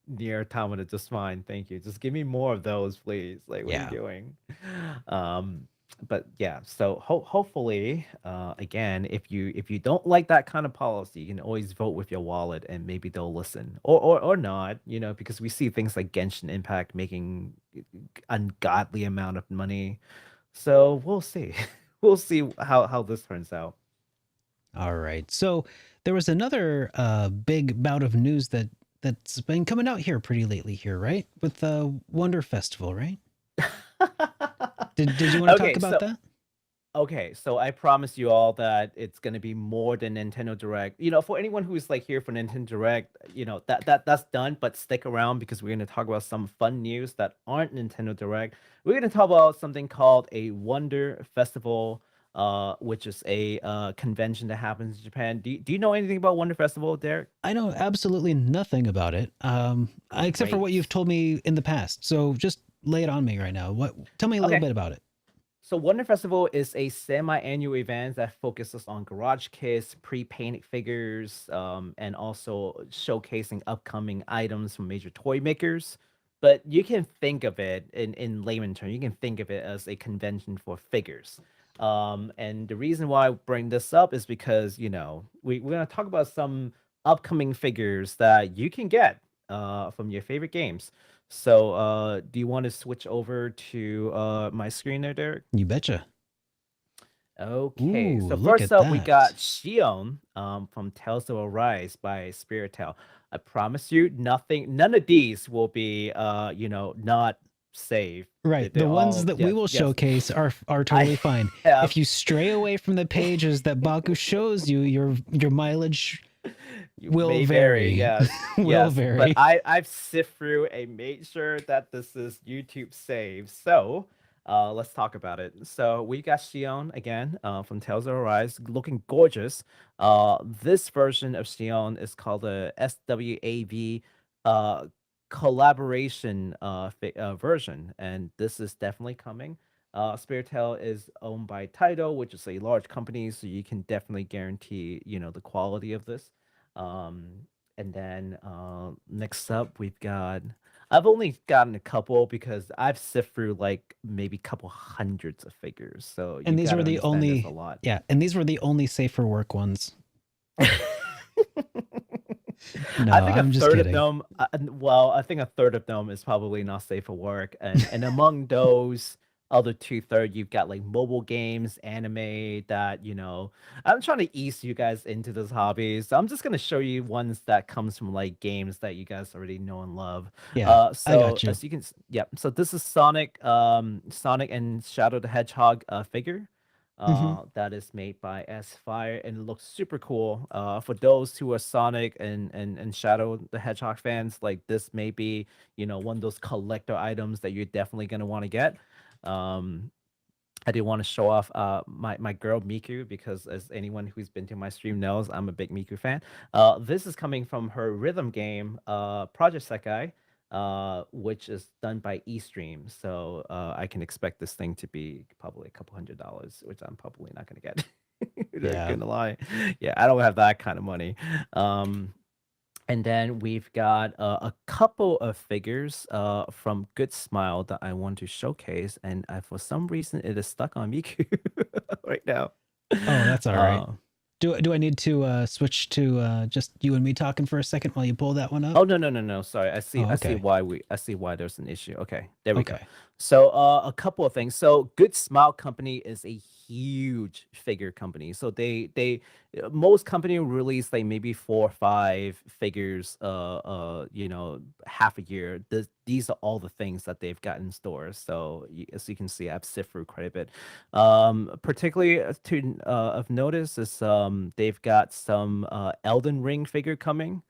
Near Automata just fine. Thank you. Just give me more of those, please. Like, what are Yeah. you doing? But yeah, so hopefully, again, if you don't like that kind of policy, you can always vote with your wallet and maybe they'll listen, or not, because we see things like Genshin Impact making ungodly amount of money. So we'll see. We'll see how this turns out. All right. So there was another big bout of news that's been coming out here pretty lately here, right? With the Wonder Festival, right? Did you want to talk about that? Okay, so I promise you all that it's gonna be more than Nintendo Direct. For anyone who's like here for Nintendo Direct, that's done. But stick around because we're gonna talk about some fun news that aren't Nintendo Direct. We're gonna talk about something called a Wonder Festival, which is a convention that happens in Japan. Do you know anything about Wonder Festival, Derek? I know absolutely nothing about it, except for what Great. you've told me in the past. So just lay it on me right now. Tell me a little Okay. bit about it. So Wonder Festival is a semi-annual event that focuses on garage kits, pre-painted figures, and also showcasing upcoming items from major toy makers. But you can think of it in layman terms, you can think of it as a convention for figures. And the reason why I bring this up is because, we're going to talk about some upcoming figures that you can get from your favorite games. So, do you want to switch over to my screen there, Derek? You betcha. Okay, Ooh, so look first at up, we got that. Shion from Tales of Arise by Spirit Tail. I promise you, none of these will be, not safe. Right. They're The ones all, that we yes, will yes. showcase are totally fine. have- If you stray away from the pages that Baku shows you, your mileage will may vary. yes, will yes. vary. But I've sift through and made sure that this is YouTube safe. So, let's talk about it. So we got Shion again, from Tales of Arise, looking gorgeous. This version of Shion is called the SWAV collaboration version, and this is definitely coming. Spirit Tail is owned by Taito, which is a large company, so you can definitely guarantee, the quality of this. And then next up, we've got. I've only gotten a couple because I've sifted through like maybe a couple hundreds of figures. So And you these gotta were the understand there's only a lot. and these were the only safe for work ones. No, I think I'm a just third kidding. of them. I think a third of them is probably not safe for work, and among those other 2/3, you've got like mobile games, anime. That I'm trying to ease you guys into this hobby, so I'm just gonna show you ones that comes from like games that you guys already know and love. Yeah, I So got you. as you can, So this is Sonic and Shadow the Hedgehog figure. That is made by S-Fire and it looks super cool. For those who are Sonic and Shadow the Hedgehog fans, like this may be, one of those collector items that you're definitely gonna want to get. I did want to show off my girl Miku because as anyone who's been to my stream knows, I'm a big Miku fan. This is coming from her rhythm game, Project Sekai, which is done by eStream. So I can expect this thing to be probably a couple $100, which I'm probably not gonna get. Not Yeah. gonna lie. Yeah, I don't have that kind of money. And then we've got a couple of figures from Good Smile that I want to showcase, and for some reason it is stuck on Miku right now. Oh, that's all right. Uh, Do I need to switch to just you and me talking for a second while you pull that one up? Oh no. Sorry, I see. Oh, I see okay. why I see why there's an issue. Okay, There we go. Okay. So a couple of things. So Good Smile Company is a huge figure company. So they most company release like maybe 4 or 5 figures half a year. These are all the things that they've got in stores. So as you can see, I've sifted through quite a bit. Particularly of notice is they've got some Elden Ring figure coming.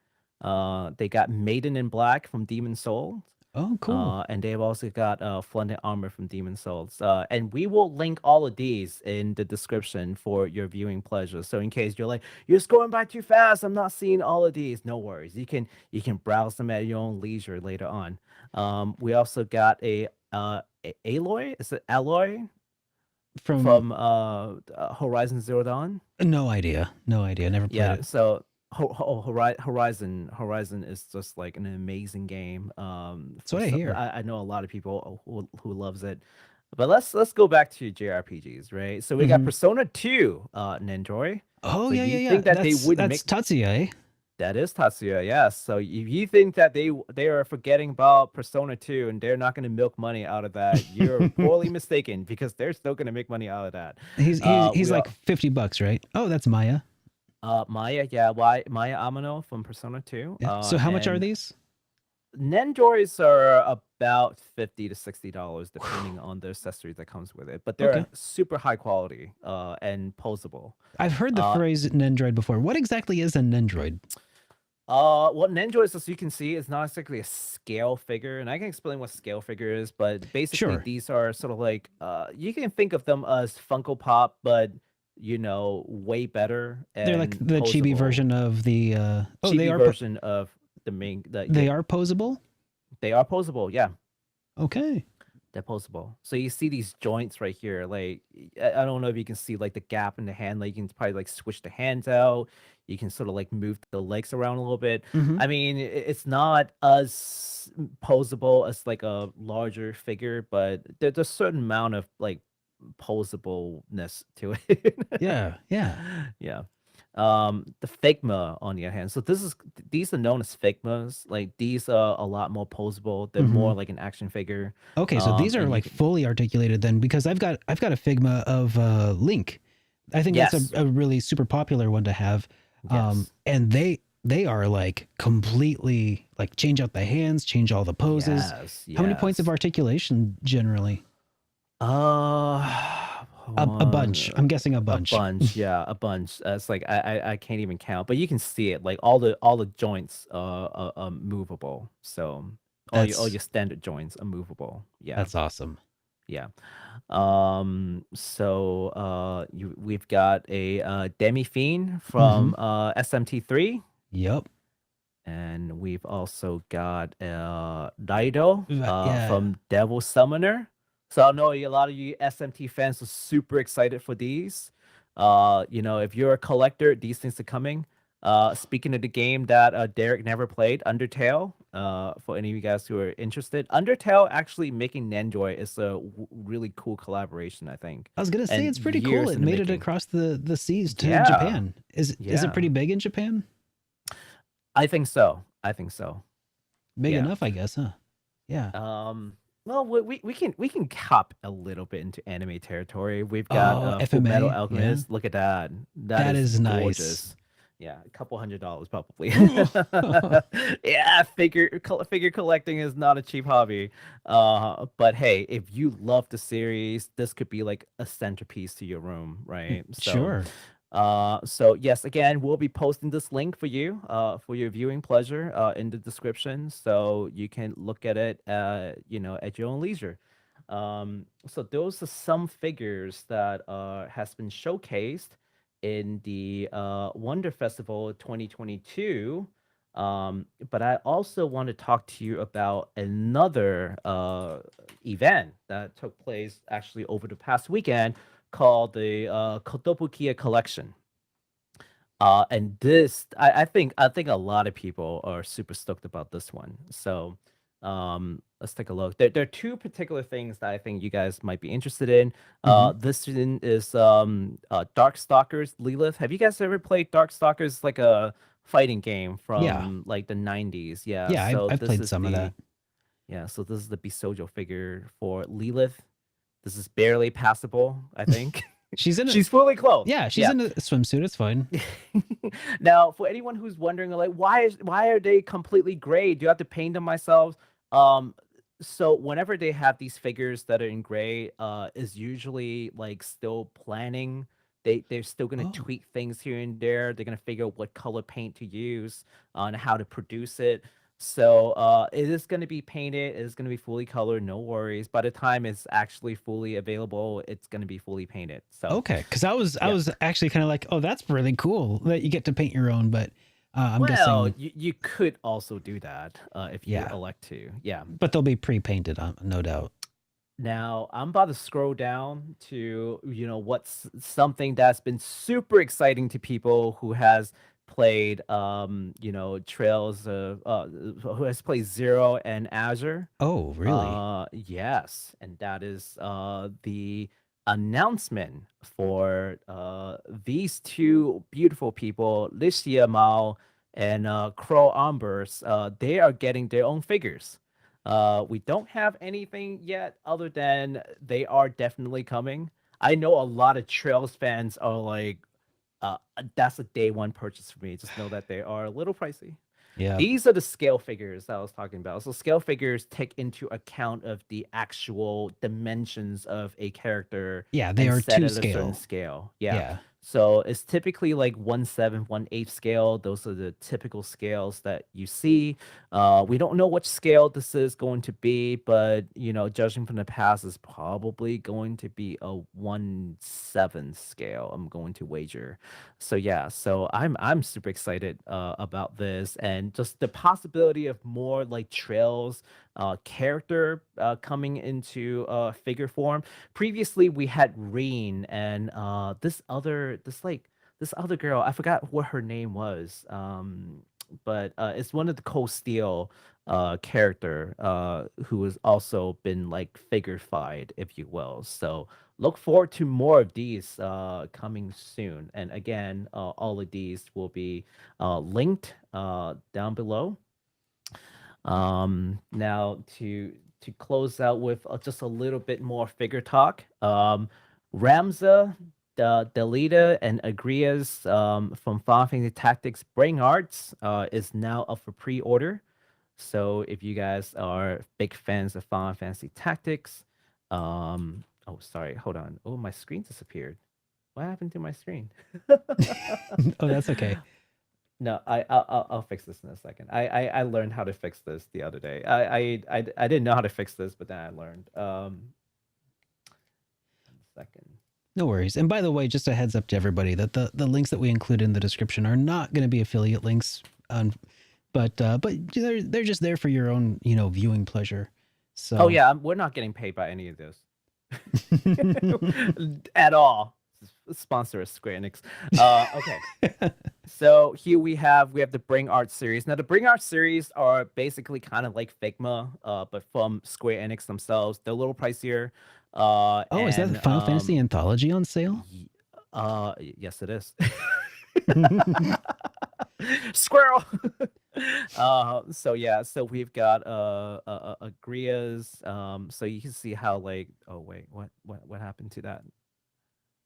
They got Maiden in Black from Demon Souls. Oh, cool. And they've also got Splendid Armor from Demon Souls. And we will link all of these in the description for your viewing pleasure. So in case you're like, you're scrolling by too fast, I'm not seeing all of these. No worries. You can browse them at your own leisure later on. We also got a Aloy. Is it Alloy from Horizon Zero Dawn? No idea. Never played it. So Horizon is just like an amazing game. That's what I hear. I know a lot of people who loves it. But let's go back to JRPGs, right? So we got Persona 2, Nendroy. Oh, So yeah. you think that they that's wouldn't that's make Tatsuya, eh? that is Tatsuya, yes. So if you think that they are forgetting about Persona 2 and they're not going to milk money out of that, you're poorly mistaken, because they're still going to make money out of that. He's we like $50, right? Oh, that's Maya. Maya Amano from Persona 2. Yeah. So how much are and these? Nendroids are about $50 to $60 depending on the accessories that comes with it, but they're Okay. super high quality and posable. I've heard the phrase Nendroid before. What exactly is a Nendroid? What Nendroids, as you can see, is not exactly a scale figure, and I can explain what scale figure is, but basically Sure. these are sort of like you can think of them as Funko Pop, but way better. They're like And the chibi posable. version of the. Oh, they Chibi are. version of the main. They are posable. They are posable. Yeah. Okay. They're posable. So you see these joints right here. Like I don't know if you can see like the gap in the hand. Like you can probably like switch the hands out. You can sort of like move the legs around a little bit. Mhm. I mean, it's not as posable as like a larger figure, but there's a certain amount of like posableness to it. Yeah. Yeah. The Figma on the other hand. So these are known as Figmas. Like these are a lot more posable. They're more like an action figure. Okay, so these are and you like can- fully articulated then, because I've got a Figma of Link. I think Yes. that's a really super popular one to have. Yes. And they are like completely like change out the hands, change all the poses. Yes, How many points of yes. articulation generally? A bunch. I'm guessing a bunch. A bunch, yeah, a bunch. It's like I can't even count, but you can see it. Like all the joints are movable. So all That's- your standard joints are movable. Yeah, That's awesome. yeah. We've got a Demi Fiend from SMT3, Yep. and we've also got Daido Yeah. from Devil Summoner. So I know a lot of you SMT fans are super excited for these. If you're a collector, these things are coming. Speaking of the game that Derek never played, Undertale, for any of you guys who are interested, Undertale actually making Nendroid is a really cool collaboration, I think. I was gonna say And it's pretty years cool. It in the made it making. across the seas to Yeah. Japan. Is it Yeah. pretty big in Japan? I think so. Big Yeah. enough, I guess, huh? Yeah. Well, we can hop a little bit into anime territory. We've got Full FMA, Metal yeah. Alchemist. Look at that. That is nice. gorgeous. Yeah, a couple $100 probably. Yeah, figure collecting is not a cheap hobby. But hey, if you love the series, this could be like a centerpiece to your room, right? Sure. So yes, again, we'll be posting this link for you, for your viewing pleasure, in the description, so you can look at it, at your own leisure. So those are some figures that has been showcased in the Wonder Festival 2022. But I also want to talk to you about another event that took place actually over the past weekend, called the Kotobukiya collection. And this, I think a lot of people are super stoked about this one. So let's take a look. There are two particular things that I think you guys might be interested in. This one is Darkstalkers Lilith. Have you guys ever played Darkstalkers? Like a fighting game from like the 90s. Yeah. Yeah, so I've this played is some of that. Yeah, so this is the Bisojo figure for Lilith. This is barely passable, I think. She's in it. She's fully clothed. Yeah, she's in a swimsuit. It's fine. Now, for anyone who's wondering, like, why are they completely gray? Do you have to paint them myself? So whenever they have these figures that are in gray, is usually like still planning. They're still gonna Oh. tweak things here and there. They're gonna figure out what color paint to use on how to produce it. So it is gonna be painted. It is gonna be fully colored. No worries. By the time it's actually fully available, it's gonna be fully painted. So Okay, because I was actually kind of like, oh, that's really cool that you get to paint your own, but I'm well, guessing, you could also do that if you Yeah. elect to. Yeah. but they'll be pre-painted, no doubt. Now I'm about to scroll down to what's something that's been super exciting to people who has played Trails of who has played Zero and Azure. Oh, really? Yes, and that is the announcement for these two beautiful people, Licia Mao and Crow Ambers. They are getting their own figures. We don't have anything yet other than they are definitely coming. I know a lot of Trails fans are like, that's a day one purchase for me. Just know that they are a little pricey. Yeah. These are the scale figures I was talking about. So scale figures take into account of the actual dimensions of a character. Yeah, they and are set to at a certain scale. scale. Yeah. So it's typically like 1/7, 1/8 scale. Those are the typical scales that you see. We don't know which scale this is going to be, but judging from the past, it's probably going to be a 1/7 scale. I'm going to wager. So yeah, so I'm super excited about this and just the possibility of more like Trails character coming into figure form. Previously we had Reen and this other girl, I forgot what her name was, but it's one of the Cold Steel character who has also been like figurified, if you will. So look forward to more of these coming soon. And again, all of these will be linked down below. Now to close out with just a little bit more figure talk. Ramza, Delita, and Agrias from Final Fantasy Tactics Brain Arts is now up for pre-order. So if you guys are big fans of Final Fantasy Tactics, oh sorry, hold on. Oh, my screen disappeared. What happened to my screen? Oh, that's okay. No, I'll fix this in a second. I learned how to fix this the other day. I didn't know how to fix this, but then I learned. 1 second. No worries. And by the way, just a heads up to everybody that the links that we include in the description are not going to be affiliate links, but they're just there for your own viewing pleasure. So Oh yeah, we're not getting paid by any of this at all. Sponsor us, Square Enix. Okay. So here we have the Bring Art series. Now the Bring Art series are basically kind of like Figma, but from Square Enix themselves. They're a little pricier. Oh, is that the Final Fantasy Anthology on sale? Yes, it is. Squirrel. So yeah, so we've got Agrias. So you can see how like, oh wait, what happened to that?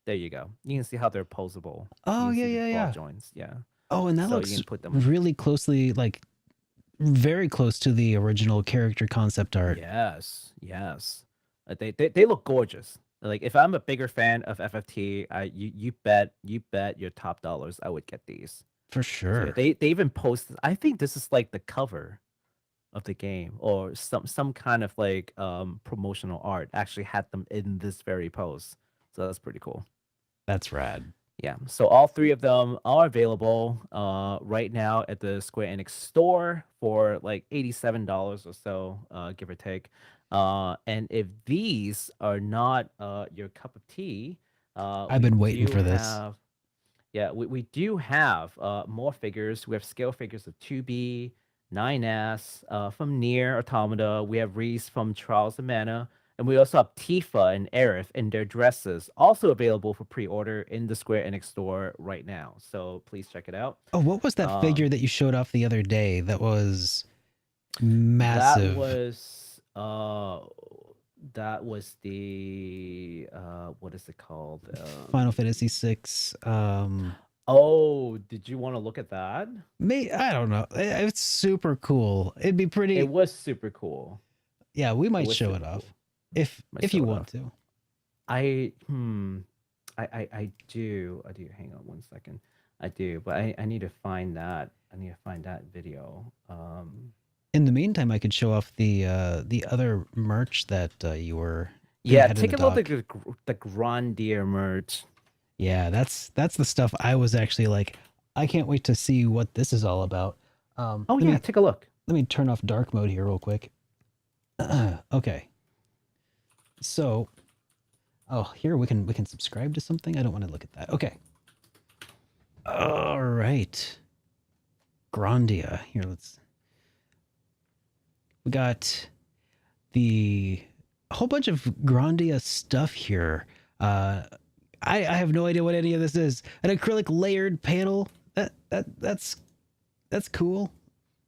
There you go. You can see how they're posable. Oh, You can see yeah, the yeah, ball yeah. joints. Yeah. Oh, and that So you looks can put them. really closely, like very close to the original character concept art. Yes. They look gorgeous. Like if I'm a bigger fan of FFT, you bet your top dollars I would get these. For So sure. they even posted. I think this is like the cover of the game or some kind of like promotional art. Actually had them in this very pose. So that's pretty cool. That's rad. Yeah, so all three of them are available right now at the Square Enix store for like $87 or so, give or take. And if these are not your cup of tea, I've been waiting for this. we do have more figures. We have scale figures of 2B, 9S from Nier Automata. We have Reese from Trials of Mana. And we also have Tifa and Aerith in their dresses, also available for pre-order in the Square Enix store right now. So please check it out. Oh, what was that figure that you showed off the other day? That was massive. That was Uh, that was the what is it called? Final Fantasy 6. Oh, did you want to look at that? I don't know. It's super cool. It'd be pretty. It was super cool. Yeah, we might was show super it off cool. if Might if show you it want off. to. I do. Hang on one second. I do, but I need to find that. I need to find that video. In the meantime, I could show off the other merch that you were. Yeah, had in take the a look doc. at the Grandia merch. Yeah, that's the stuff I was actually like. I can't wait to see what this is all about. Oh let yeah, me, take a look. let me turn off dark mode here real quick. Okay. So, here we can subscribe to something. I don't want to look at that. Okay. All right. Grandia. Here, we got a whole bunch of Grandia stuff here. I have no idea what any of this is. An acrylic layered panel. That's cool.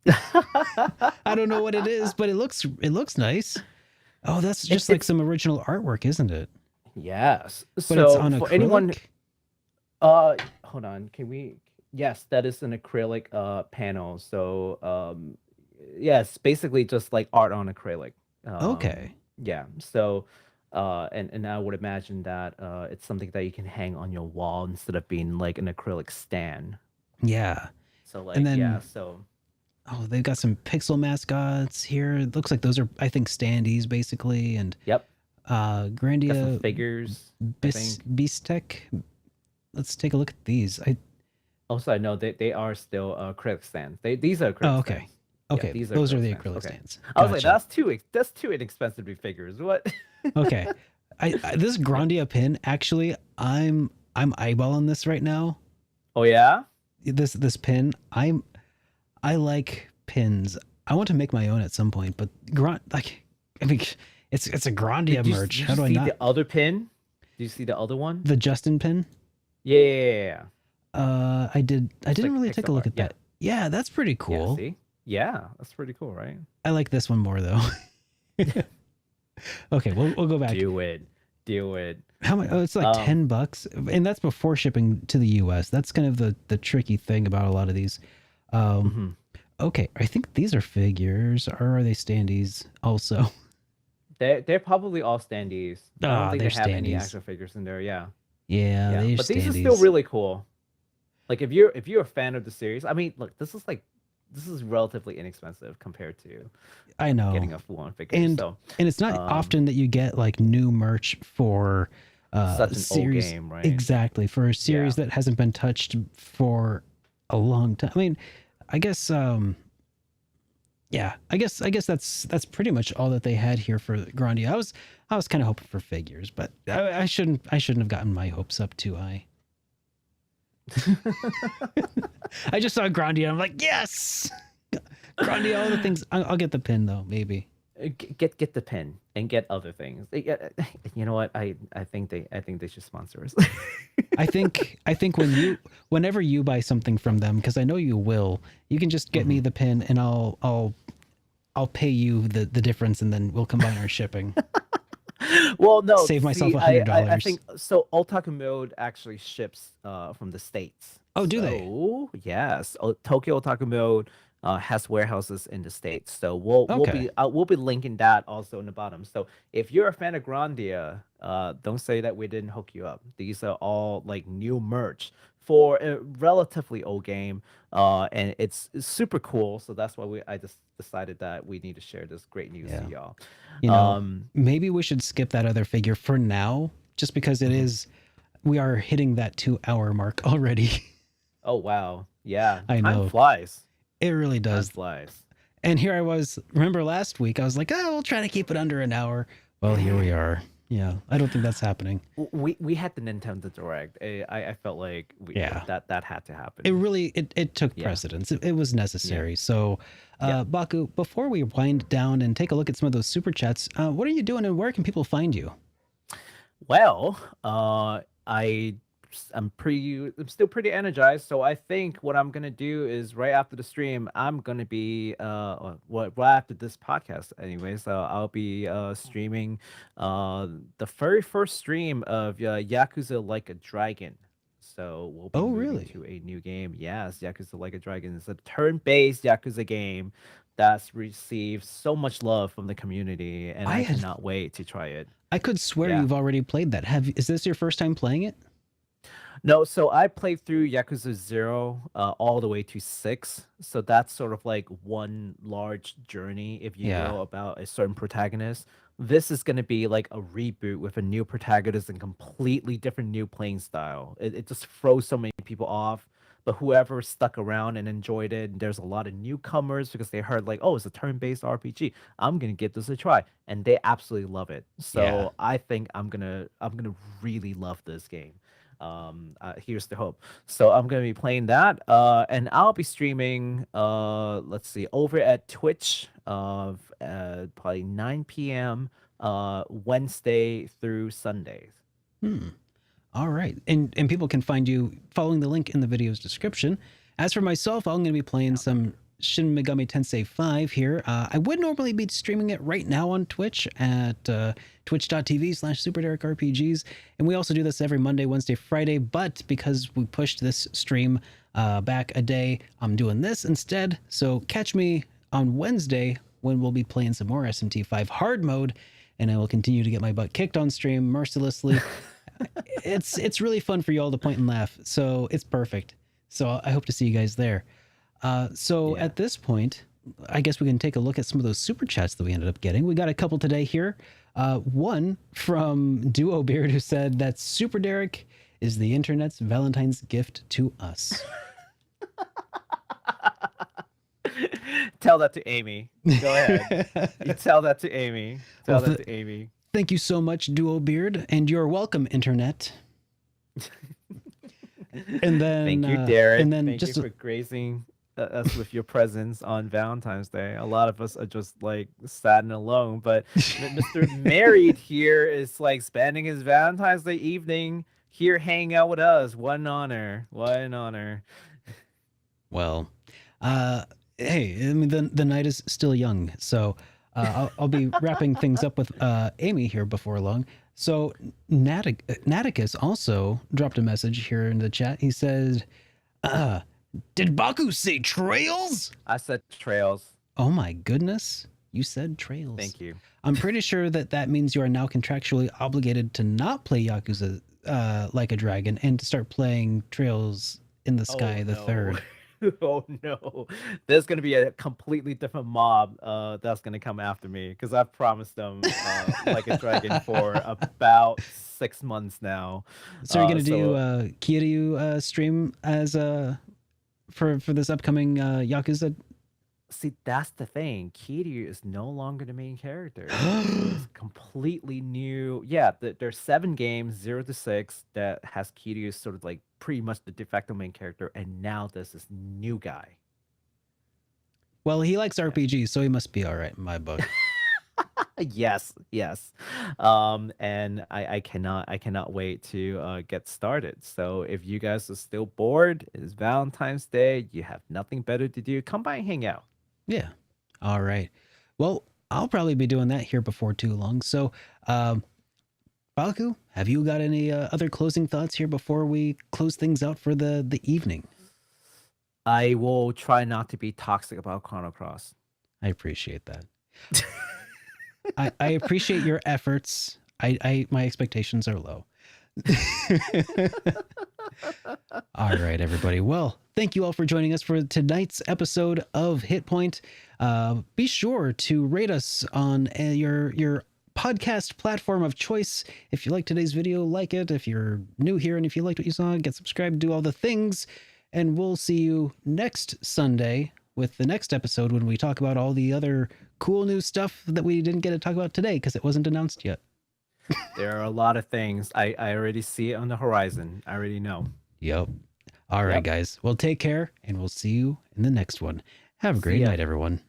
I don't know what it is, but it looks nice. Oh, that's just like some original artwork, isn't it? Yes. But So it's on for acrylic. anyone, hold on. Can we? Yes, that is an acrylic panel. So yes, basically just like art on acrylic. Okay. Yeah. So and I would imagine that it's something that you can hang on your wall instead of being like an acrylic stand. Yeah. So like And then- yeah. So Oh, they've got some pixel mascots here. It looks like those are, I think, standees basically, and yep. Got some Grandia figures. I think. Beastek. Let's take a look at these. Also, I know they are still acrylic stands. These are acrylic Oh, okay. stands. Okay, these are those are acrylic the stands. acrylic Okay. stands. I was like, Gotcha. that's too inexpensive to be figures. What? Okay. This Grandia pin, actually, I'm eyeballing this right now. Oh yeah. This pin, I like pins. I want to make my own at some point, but it's a Grandia merch. How do I see not? the other pin? Do you see the other one? The Justin pin? Yeah. I didn't like really take a pixel look art, at that. Yeah, that's pretty cool. Yeah, see? Yeah, that's pretty cool, right? I like this one more though. Okay, we'll go back. Do it. How much? Oh, it's like $10, and that's before shipping to the US. That's kind of the tricky thing about a lot of these. Okay, I think these are figures, or are they standees also? They're probably all standees. I don't think they're they have any standees. actual figures in there. Yeah. Yeah, they're But standees. these are still really cool. Like if you're a fan of the series, I mean, look, this is relatively inexpensive compared to I know. getting a full-on figure. And So it's not often that you get like new merch for such an series. old game, right? Exactly, for a series that hasn't been touched for a long time. I mean, I guess I guess that's pretty much all that they had here for Grandia. I was kind of hoping for figures, but I shouldn't have gotten my hopes up too high. I just saw Grandia and I'm like, yes, Grandia, all the things. I'll get the pin though, maybe. Get the pin and get other things. You know what? I think they should sponsor us. I think whenever you buy something from them, because I know you will, you can just get me the pin and I'll pay you the difference, and then we'll combine our shipping. Well, no, Save myself see, $100. I think so. Otaku Mode actually ships from the States. Oh, do they? So, yes. Tokyo Otaku Mode has warehouses in the States. So we'll be linking that also in the bottom. So if you're a fan of Grandia, don't say that we didn't hook you up. These are all like new merch for a relatively old game, and it's super cool. So that's why I just decided that we need to share this great news to y'all. You know, maybe we should skip that other figure for now, just because we are hitting that 2-hour mark already. Oh wow, yeah, I know. Time flies. It really does. Time flies. And here I was. Remember last week? I was like, we'll try to keep it under an hour. Well, here we are. Yeah, I don't think that's happening. We had the Nintendo Direct. I felt like that had to happen. It really it took precedence. It was necessary. Yeah. So, Baku, before we wind down and take a look at some of those super chats, what are you doing and where can people find you? Well, I I'm still pretty energized. So I think what I'm gonna do is right after the stream, I'm gonna be right after this podcast anyway. So I'll be streaming the very first stream of Yakuza Like a Dragon. So we'll be Oh, moving really? to a new game. Yes, Yakuza Like a Dragon is a turn-based Yakuza game that's received so much love from the community, and I cannot wait to try it. I could swear Yeah. you've already played that. Is this your first time playing it? No, so I played through Yakuza 0 all the way to 6. So that's sort of like one large journey, if you Yeah. will, about a certain protagonist. This is going to be like a reboot with a new protagonist and completely different new playing style. It just throws so many people off. But whoever stuck around and enjoyed it, and there's a lot of newcomers because they heard like, oh, it's a turn-based RPG. I'm gonna give this a try, and they absolutely love it. So Yeah. I think I'm gonna really love this game. Here's the hope. So I'm gonna be playing that, and I'll be streaming. Let's see, over at Twitch of probably 9 p.m. Wednesday through Sundays. All right. And people can find you following the link in the video's description. As for myself, I'm going to be playing some Shin Megami Tensei 5 here. I would normally be streaming it right now on Twitch at twitch.tv/SuperDerek RPGs. And we also do this every Monday, Wednesday, Friday. But because we pushed this stream back a day, I'm doing this instead. So catch me on Wednesday when we'll be playing some more SMT5 hard mode. And I will continue to get my butt kicked on stream mercilessly. It's really fun for you all to point and laugh, so it's perfect. So I hope to see you guys there. At this point, I guess we can take a look at some of those super chats that we ended up getting. We got a couple today here. One from Duo Beard, who said that SuperDerek is the internet's Valentine's gift to us. Tell that to Amy. Go ahead. You tell that to Amy. Tell that to Amy. Thank you so much, Duo Beard, and you're welcome, internet. And then thank you, Derek. And then thank just you for gracing us with your presence on Valentine's Day. A lot of us are just like sad and alone, but Mr. Married here is like spending his Valentine's Day evening here hanging out with us. What an honor. What an honor. Well, hey, I mean, the night is still young, so I'll be wrapping things up with Amy here before long. So Naticus also dropped a message here in the chat. He said, did Baku say trails? I said trails. Oh my goodness. You said trails. Thank you. I'm pretty sure that means you are now contractually obligated to not play Yakuza Like a Dragon and to start playing Trails in the Sky the Third. Oh no, there's gonna be a completely different mob that's gonna come after me because I've promised them Like a Dragon for about 6 months now. So you're gonna do Kiryu stream as for this upcoming Yakuza? See, that's the thing. Kiryu is no longer the main character. It's completely new. Yeah, there's 7 games, 0 to 6, that has Kiryu sort of like pretty much the de facto main character, and now there's this new guy. Well, he likes RPGs, so he must be all right in my book. Yes. And I cannot wait to get started. So if you guys are still bored, it's Valentine's Day, you have nothing better to do, come by and hang out. Yeah. All right. Well, I'll probably be doing that here before too long. So, Baku, have you got any other closing thoughts here before we close things out for the evening? I will try not to be toxic about Chrono Cross. I appreciate that. I appreciate your efforts. My expectations are low. All right, everybody. Well, thank you all for joining us for tonight's episode of HitPoint. Be sure to rate us on your podcast platform of choice. If you like today's video, like it. If you're new here and if you liked what you saw, get subscribed, do all the things. And we'll see you next Sunday with the next episode when we talk about all the other cool new stuff that we didn't get to talk about today because it wasn't announced yet. There are a lot of things. I already see it on the horizon. I already know. Yep. All right, guys. Well, take care, and we'll see you in the next one. Have a great night, everyone.